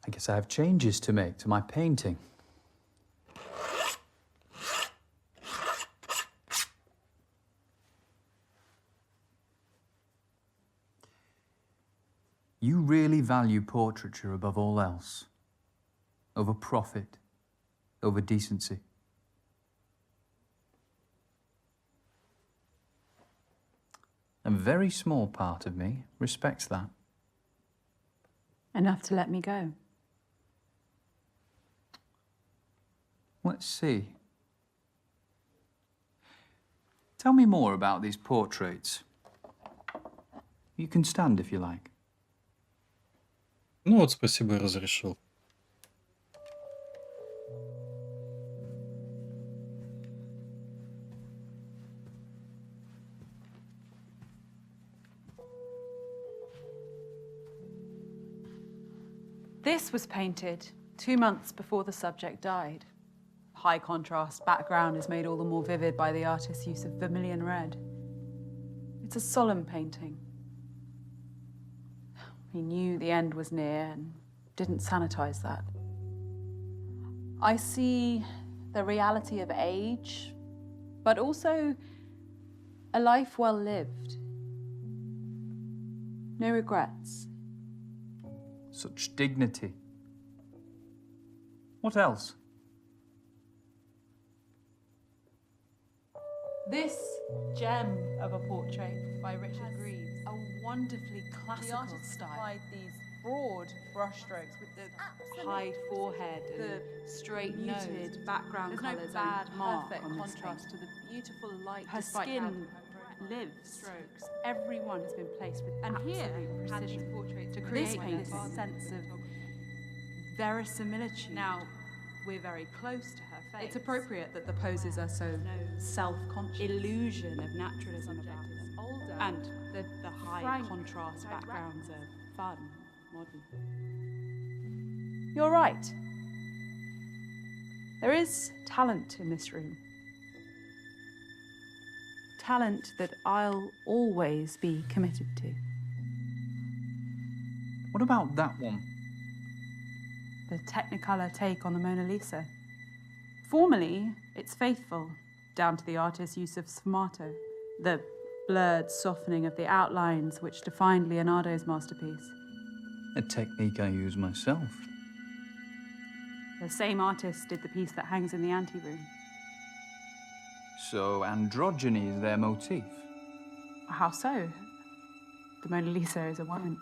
I guess I have changes to make to my painting. You really value portraiture above all else. Over profit, over decency. A very small part of me respects that. Enough to let me go. Let's see. Tell me more about these portraits. You can stand if you like. Ну вот, спасибо, разрешил. This was painted 2 months before the subject died. High contrast background is made all the more vivid by the artist's use of vermilion red. It's a solemn painting. He knew the end was near and didn't sanitize that. I see the reality of age, but also a life well lived. No regrets. Such dignity. What else? This gem of a portrait by Richard Greaves, a wonderfully classical style. Applied these broad brushstrokes with the high forehead and the straight muted background colours. There's no bad mark on contrast to the beautiful light. Her skin lives. Strokes. Everyone has been placed with absolute precision to create this sense of verisimilitude. Now, we're very close to her face. It's appropriate that the poses are so self-conscious. Illusion of naturalism about them. Older. And the high contrast backgrounds are fun, modern. You're right. There is talent in this room. Talent that I'll always be committed to. What about that one? The Technicolor take on the Mona Lisa. Formally, it's faithful, down to the artist's use of sfumato, the blurred softening of the outlines which defined Leonardo's masterpiece. A technique I use myself. The same artist did the piece that hangs in the anteroom. So androgyny is their motif? How so? The Mona Lisa is a woman.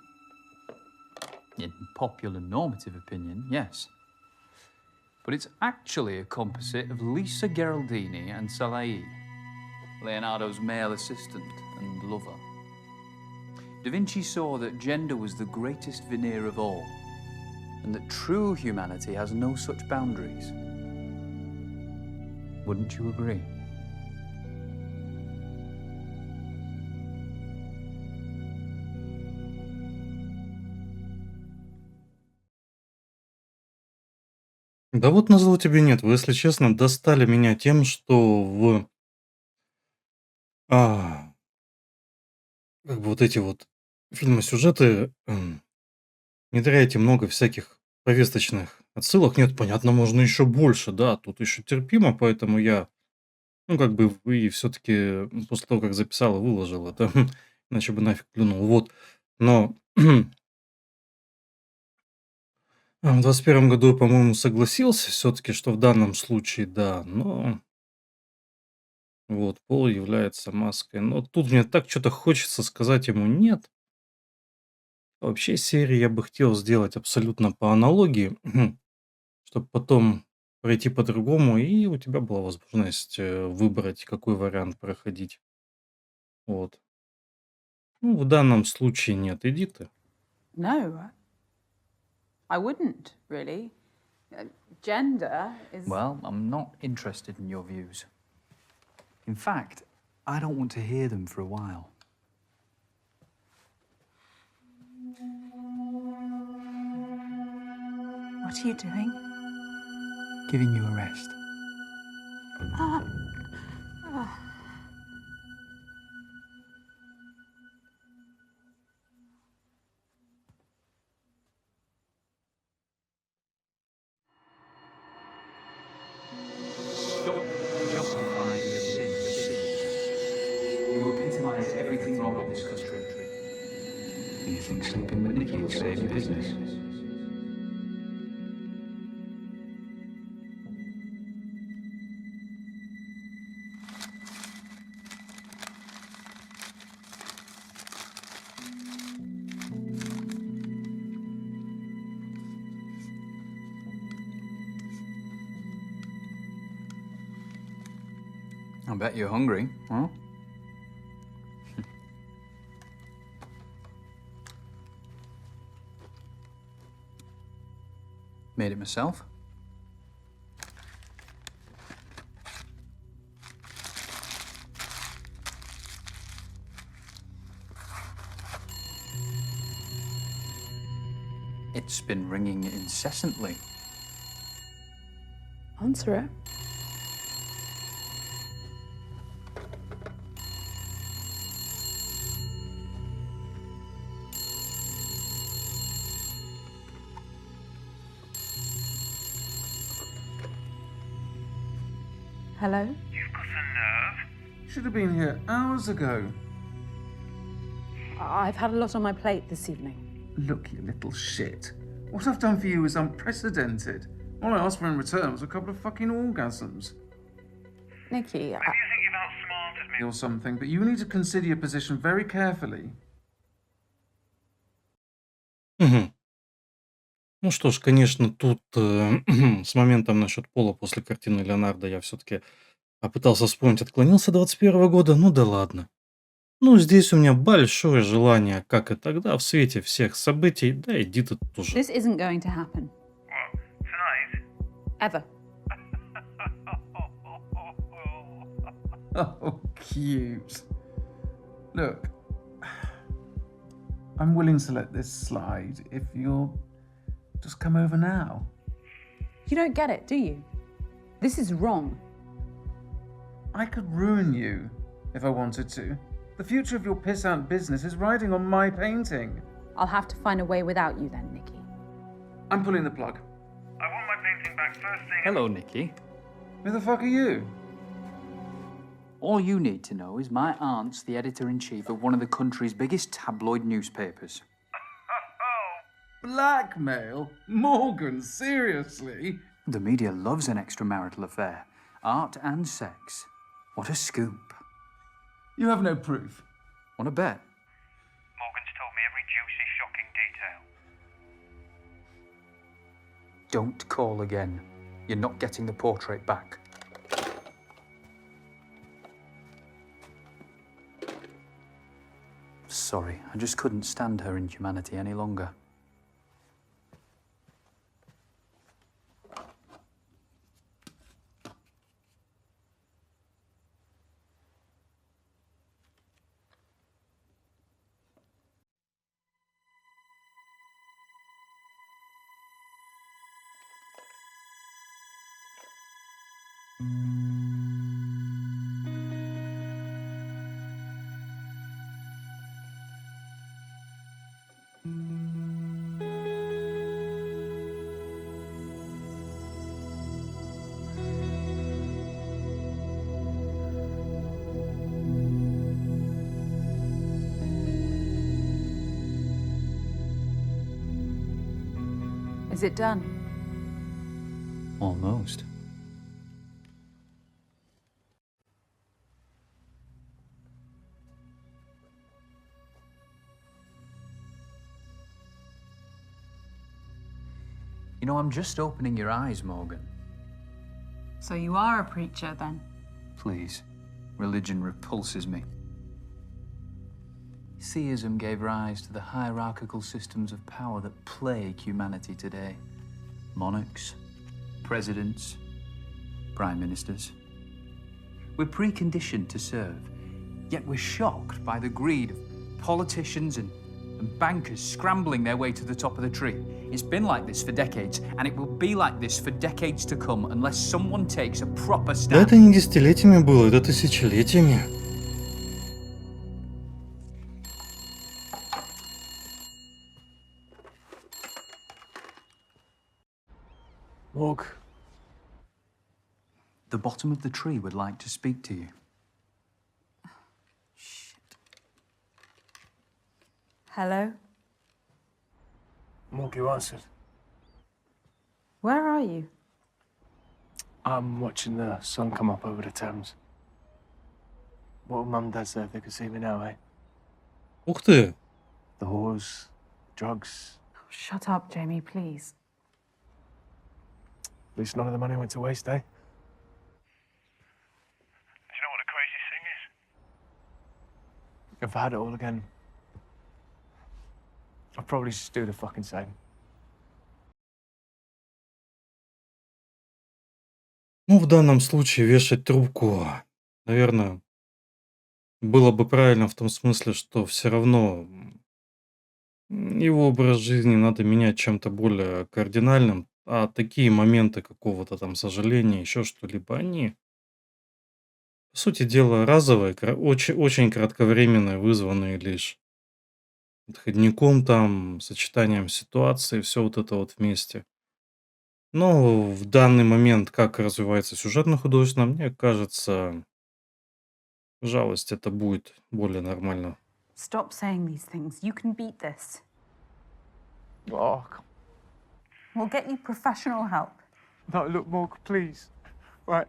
In popular normative opinion, yes. But it's actually a composite of Lisa Gherardini and Salai, Leonardo's male assistant and lover. Da Vinci saw that gender was the greatest veneer of all, and that true humanity has no such boundaries. Wouldn't you agree? Да вот назло тебе нет. Вы, если честно, достали меня тем, что а, как бы вот эти вот фильмы-сюжеты внедряете много всяких повесточных отсылок. Нет, понятно, можно еще больше, да, тут еще терпимо, поэтому я, ну, как бы, и все-таки после того, как записал и выложил это, иначе бы нафиг плюнул, вот. Но в 21 году я, по-моему, согласился все-таки, что в данном случае, да, но вот, пол является маской. Но тут мне так что-то хочется сказать ему нет. Вообще серии я бы хотел сделать абсолютно по аналогии, чтобы потом пройти по-другому, и у тебя была возможность выбрать, какой вариант проходить. Вот. Ну, в данном случае нет. Иди ты. No, I wouldn't, really. Gender is... Well, I'm not interested in your views. In fact, I don't want to hear them for a while. What are you doing? Giving you a rest. Stop justifying your sins. You epitomise everything wrong with this country. You think sleeping with Nikki will save your business? I bet you're hungry, huh? Made it myself. It's been ringing incessantly. Answer it. Hello? You've got a nerve. Should have been here hours ago. I've had a lot on my plate this evening. Look, you little shit. What I've done for you is unprecedented. All I asked for in return was a couple of fucking orgasms. Nikki, Maybe you think you've outsmarted me. Or something, but you need to consider your position very carefully. Мгм. Ну что ж, конечно, тут с моментом насчет пола после картины Леонардо я все-таки попытался вспомнить, отклонился 21 года, ну да ладно. Ну, здесь у меня большое желание, как и тогда, в свете всех событий, да иди ты тоже. this isn't going to happen. What? Tonight? Ever. Oh, cute. Look, I'm willing to let this slide if you'll just come over now. You don't get it, do you? This is wrong. I could ruin you if I wanted to. The future of your piss-out business is riding on my painting. I'll have to find a way without you then, Nikki. I'm pulling the plug. I want my painting back first thing. Hello, Nikki. Who the fuck are you? All you need to know is my aunt's the editor-in-chief of one of the country's biggest tabloid newspapers. Blackmail? Morgan, seriously? The media loves an extramarital affair. Art and sex. What a scoop. You have no proof. Want to bet? Morgan's told me every juicy, shocking detail. Don't call again. You're not getting the portrait back. Sorry, I just couldn't stand her inhumanity any longer. Is it done? Almost. You know, I'm just opening your eyes, Morgan. So you are a preacher, then? Please. Religion repulses me. Theism gave rise to the hierarchical systems of power that plague humanity today. Monarchs, presidents, prime ministers. We're preconditioned to serve, yet we're shocked by the greed of politicians and bankers scrambling their way to the top of the tree. It's been like this for decades, and it will be like this for decades to come unless someone takes a proper Да stand. это не десятилетиями было, это тысячелетиями. Morg. The bottom of the tree would like to speak to you. Hello? Morg, you answered. Where are you? I'm watching the sun come up over the Thames. What would Mum and Dad say if they could see me now, eh? Ух ты! The whores, drugs. Shut up, Jamie, please. At least none of the money went to waste, eh? Do you know what the craziest thing is? If I had it all again, I'd probably just do the fucking same. Ну, в данном случае вешать трубку, наверное, было бы правильно в том смысле, что все равно его образ жизни надо менять чем-то более кардинальным, а такие моменты какого-то там сожаления, еще что-либо, они, по сути дела, разовые, очень, очень кратковременные, вызванные лишь отходником там, сочетанием ситуаций, все вот это вот вместе. Но в данный момент, как развивается сюжетно-художественно, мне кажется, жалость это будет более нормально. Stop saying these things. You can beat this. Oh, We'll get you professional help. no, look, Morg, please. Right.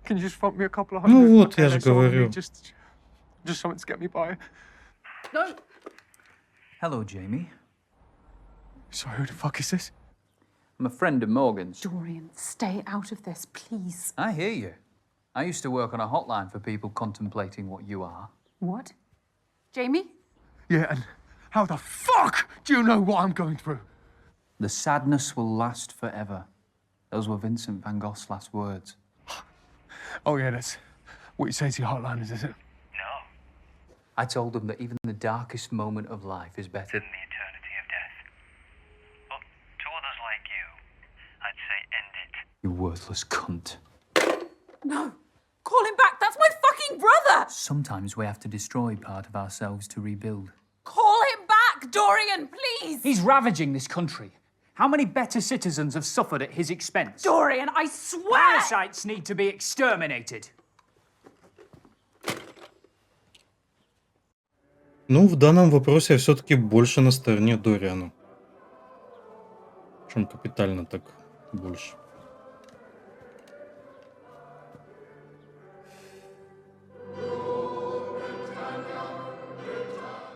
Can you just front me a couple of Ну hundred? вот, Okay, я же that's all I need, говорю. Just something to get me by. No! Hello, Jamie. Sorry, who the fuck is this? I'm a friend of Morgan's. Dorian, stay out of this, please. I hear you. I used to work on a hotline for people contemplating what you are. What? Jamie? Yeah, and how the fuck do you know what I'm going through? The sadness will last forever. Those were Vincent van Gogh's last words. Oh, yeah, that's what you say to your hotliners, is it? No. I told them that even the darkest moment of life is better. In the eternity of death. But to others like you, I'd say end it. You worthless cunt. No! Call him back! That's my fucking brother! Sometimes we have to destroy part of ourselves to rebuild. Call him back, Dorian, please! He's ravaging this country. How many better citizens have suffered at his expense? Dorian, I swear! Parasites need to be exterminated. Ну, в данном вопросе я все-таки больше на стороне Дориана. Причем капитально так больше.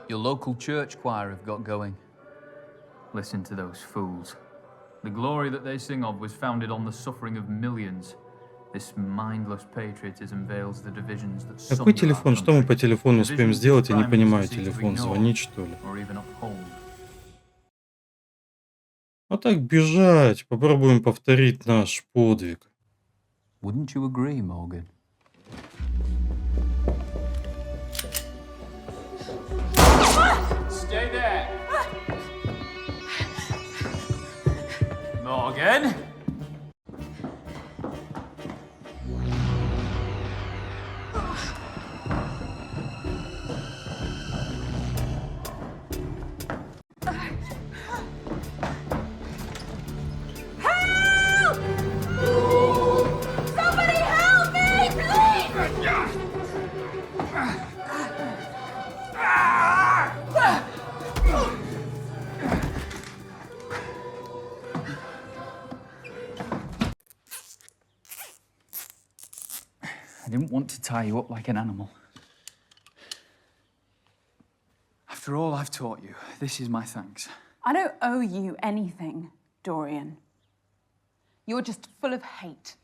Your local church choir have got going. Listen to those fools. The glory that they sing of was founded on the suffering of millions. This mindless patriotism veils the divisions that Какой sunder our телефон? Что мы country. по телефону успеем Divisions сделать? Я не prime понимаю, ministers seek to телефон ignore звонить, что ли? or even uphold. А так бежать. Попробуем повторить наш подвиг. Wouldn't you agree, Morgan? Stay there. Morgan? Somebody help me, please! I didn't want to tie you up like an animal. After all I've taught you, this is my thanks. I don't owe you anything, Dorian. You're just full of hate.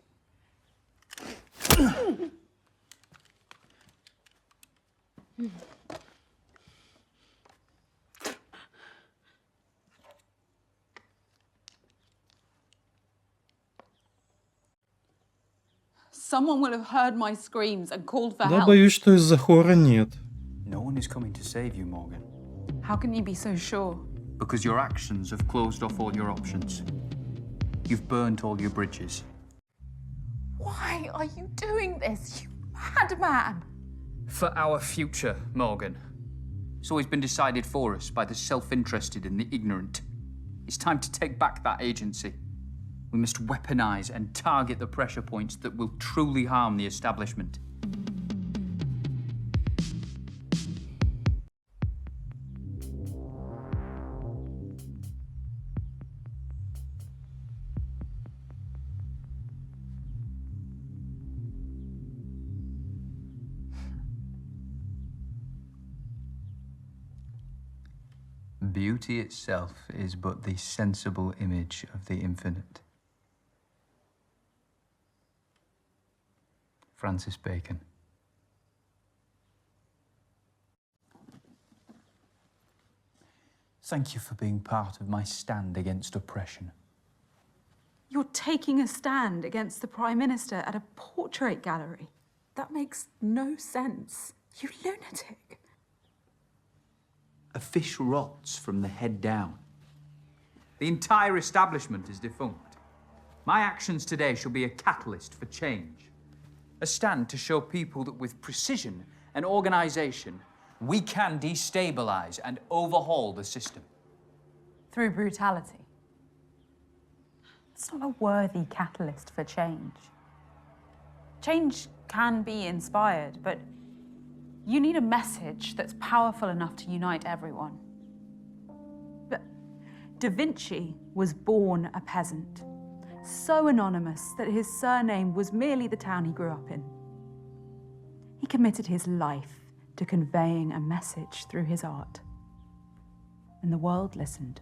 Someone will have heard my screams and called for Да, help. боюсь, что из-за хора нет. No one is coming to save you, Morgan. How can you be so sure? Because your actions have closed off all your options. You've burnt all your bridges. Why are you doing this, you madman? For our future, Morgan. It's always been decided for us by the self-interested and the ignorant. It's time to take back that agency. We must weaponize and target the pressure points that will truly harm the establishment. Beauty itself is but the sensible image of the infinite. Francis Bacon. Thank you for being part of my stand against oppression. You're taking a stand against the Prime Minister at a portrait gallery. That makes no sense. You lunatic. A fish rots from the head down. The entire establishment is defunct. My actions today shall be a catalyst for change. A stand to show people that with precision and organisation, we can destabilise and overhaul the system. Through brutality. It's not a worthy catalyst for change. Change can be inspired, but you need a message that's powerful enough to unite everyone. But Da Vinci was born a peasant, so anonymous that his surname was merely the town he grew up in. He committed his life to conveying a message through his art, and the world listened.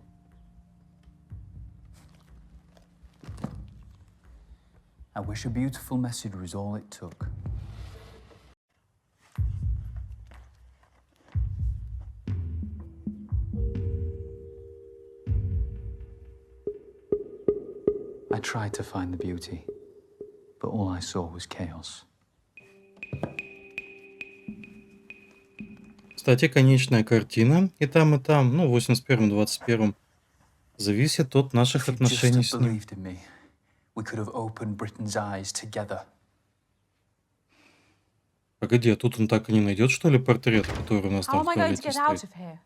I wish a beautiful message was all it took. I tried to find the beauty, but all I saw was chaos. Кстати, конечная картина и там, ну, в 81-м, 21-м, зависит от наших отношений с ним. We could have opened Britain's eyes together. Погоди, а тут он так и не найдет, что ли, портрет, который у нас How там am в I going to туалете get out стоит? of here?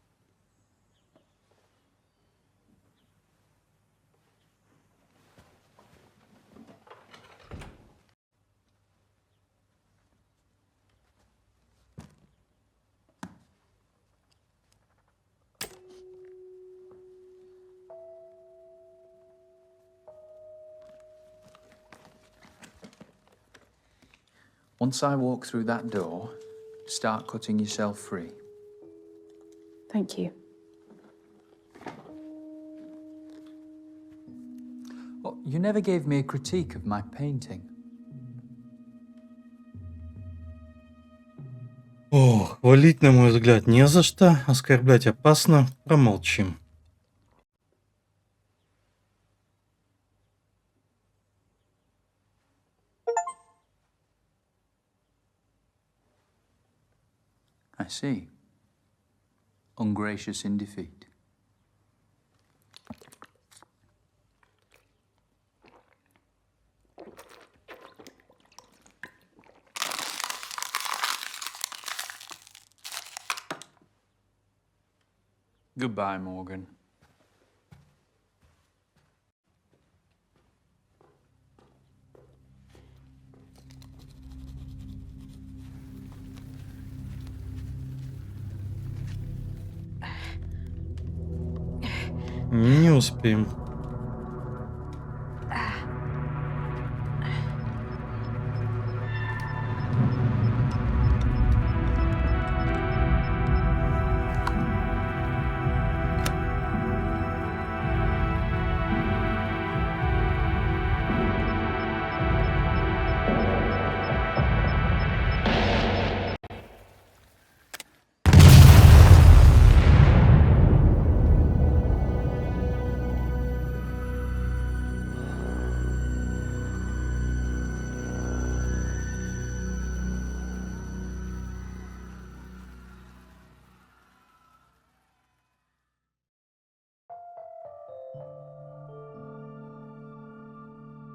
Once I walk through that door, start cutting yourself free. Thank you. Oh, you never gave me a critique of my painting. О, хвалить, на мой взгляд, не за что, оскорблять опасно, промолчим. I see. Ungracious in defeat. Goodbye, Morgan. Не успеем.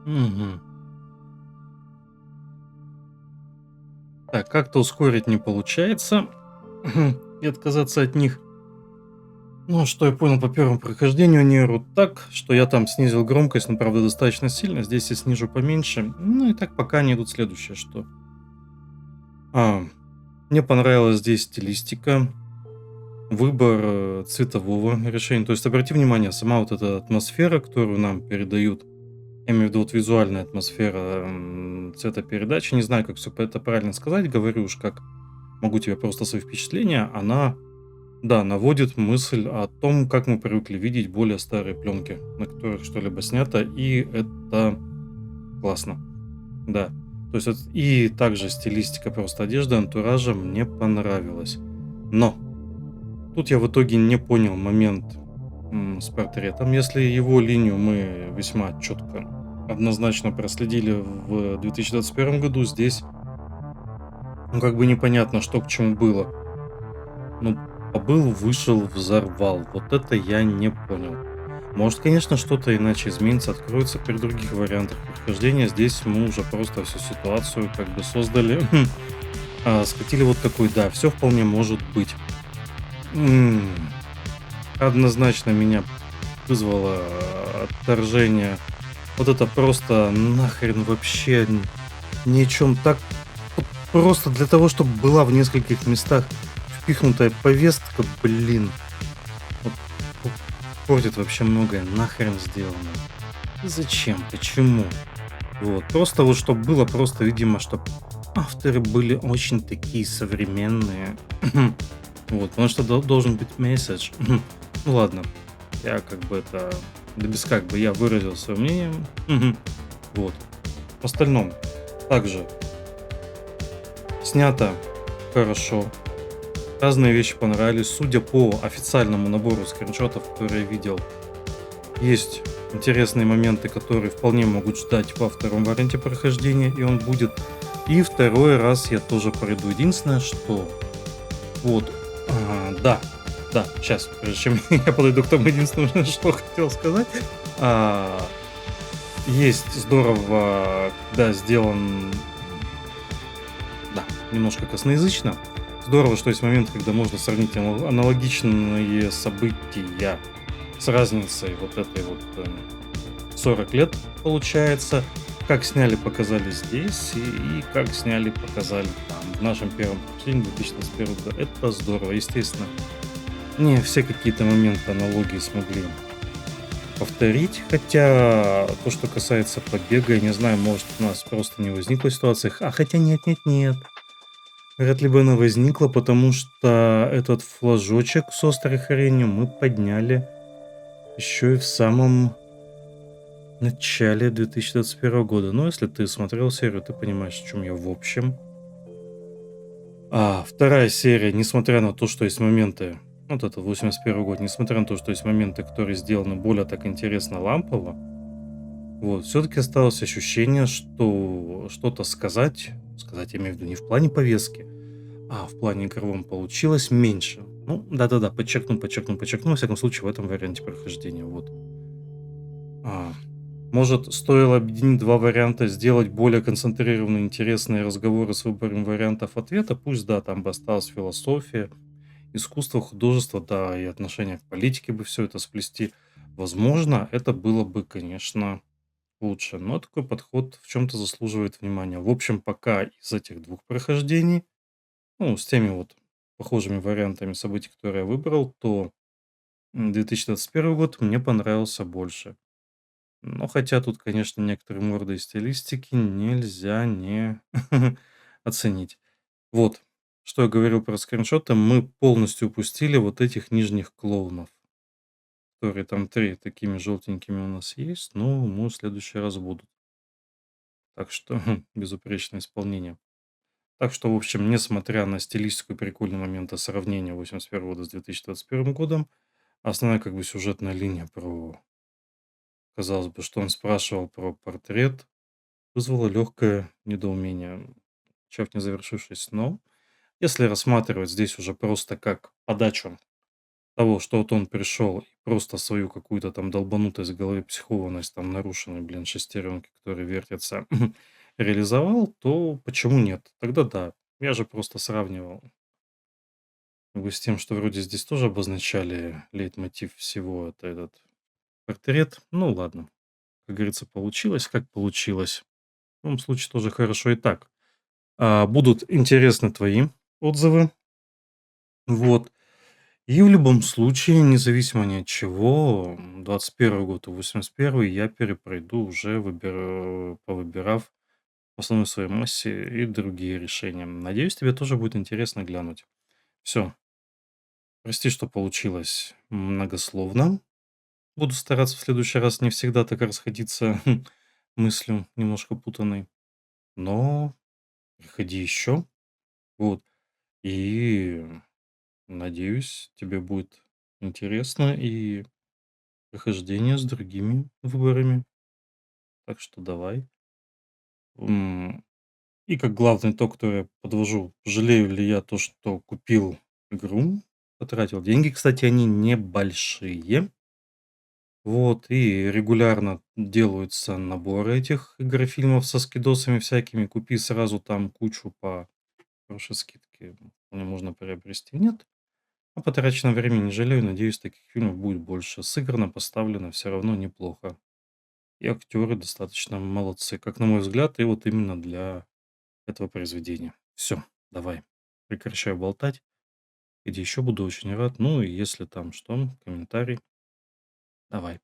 Угу. Так, как-то ускорить не получается и отказаться от них. Ну, что я понял по первому прохождению, они орут так, что я там снизил громкость, но, правда, достаточно сильно. Здесь я снижу поменьше. Ну и так пока они идут следующее, что... Мне понравилась здесь стилистика, выбор цветового решения. То есть, обрати внимание, сама вот эта атмосфера, которую нам передают, я имею в виду вот визуальная атмосфера цветопередачи, не знаю, как все это правильно сказать, говорю уж как могу тебе просто свои впечатления, она, да, наводит мысль о том, как мы привыкли видеть более старые пленки, на которых что-либо снято, и это классно, да. То есть и также стилистика просто одежды, антуража мне понравилась. Но тут я в итоге не понял момент с портретом. Если его линию мы весьма четко, однозначно проследили в 2021 году, здесь ну как бы непонятно, что к чему было. Ну, побыл, вышел, взорвал. Вот это я не понял. Может, конечно, что-то иначе изменится, откроется при других вариантах прохождения. Здесь мы уже просто всю ситуацию как бы создали. Скатили вот такой, да, все вполне может быть. Однозначно меня вызвало отторжение. Вот это просто нахрен вообще ни о чем. Так вот просто для того, чтобы была в нескольких местах впихнутая повестка, блин. Вот, портит вообще многое. Нахрен сделано. И зачем? Почему? Вот. Просто вот чтобы было просто, видимо, чтобы авторы были очень такие современные. Вот, потому что должен быть месседж. Ну ладно, я как бы это... Да без как бы я выразил свое мнение. Вот. В остальном, также снято хорошо. Разные вещи понравились. Судя по официальному набору скриншотов, которые я видел, есть интересные моменты, которые вполне могут ждать во втором варианте прохождения, и он будет. И второй раз я тоже пройду. Единственное, что... Вот. Да, сейчас, прежде чем я подойду к тому единственному, что хотел сказать. Есть здорово, когда сделан, да, немножко косноязычно. Здорово, что есть момент, когда можно сравнить аналогичные события с разницей вот этой вот 40 лет, получается. Как сняли, показали здесь, и как сняли, показали там, в нашем первом впечатлении 2021 года. Это здорово, естественно. Не все какие-то моменты аналогии смогли повторить. Хотя то, что касается побега, я не знаю, может, у нас просто не возникла ситуация. Хотя нет. Вряд ли бы она возникла, потому что этот флажочек с острой хренью мы подняли еще и в самом начале 2021 года. Но если ты смотрел серию, ты понимаешь, о чем я в общем. Вторая серия, несмотря на то, что есть моменты, вот это 81 год, несмотря на то, что есть моменты, которые сделаны более так интересно лампово, вот, все-таки осталось ощущение, что что-то сказать, я имею в виду не в плане повестки, а в плане игровом получилось меньше. Ну, да-да-да, подчеркну, во всяком случае, в этом варианте прохождения, вот. А, Может, стоило объединить два варианта, сделать более концентрированные, интересные разговоры с выбором вариантов ответа? Пусть, да, там бы осталась философия, искусство, художество, да, и отношения к политике бы все это сплести. Возможно, это было бы, конечно, лучше. Но такой подход в чем-то заслуживает внимания. В общем, пока из этих двух прохождений, с теми вот похожими вариантами событий, которые я выбрал, то 2021 год мне понравился больше. Но хотя тут, конечно, некоторые морды и стилистики нельзя не оценить. Вот, что я говорил про скриншоты, мы полностью упустили вот этих нижних клоунов, которые там 3 такими желтенькими у нас есть, но, в следующий раз будут. Так что безупречное исполнение. Так что, в общем, несмотря на стилистику и прикольные моменты сравнения 81 года с 2021 годом, основная как бы сюжетная линия про, казалось бы, что он спрашивал про портрет, вызвало легкое недоумение, чак не завершившись. Но если рассматривать здесь уже просто как подачу того, что вот он пришел и просто свою какую-то там долбанутость в голове, психованность, там нарушенные, шестеренки, которые вертятся, реализовал, то почему нет? Тогда да. Я же просто сравнивал как бы с тем, что вроде здесь тоже обозначали лейтмотив всего, это этот портрет. Ну ладно, как говорится, получилось, как получилось. В любом случае тоже хорошо и так. Будут интересны твои отзывы. Вот. И в любом случае, независимо ни от чего, 21 год и 81 я перепройду уже, повыбирав в основной своей массе и другие решения. Надеюсь, тебе тоже будет интересно глянуть. Все. Прости, что получилось многословно. Буду стараться в следующий раз не всегда так расходиться мыслью, немножко путанной. Но приходи еще. Вот. И надеюсь, тебе будет интересно и прохождение с другими выборами. Так что давай. М, И как главный итог, который я подвожу, жалею ли я то, что купил игру, потратил деньги. Кстати, они небольшие. Вот, и регулярно делаются наборы этих игрофильмов со скидосами всякими. Купи сразу там кучу по хорошей скидке. Вполне можно приобрести. Нет. А потраченное время не жалею. Надеюсь, таких фильмов будет больше. Сыграно, поставлено все равно неплохо. И актеры достаточно молодцы, как на мой взгляд, и вот именно для этого произведения. Все, давай. Прекращаю болтать. Где еще буду очень рад. Ну и если там что, комментарий. Давай.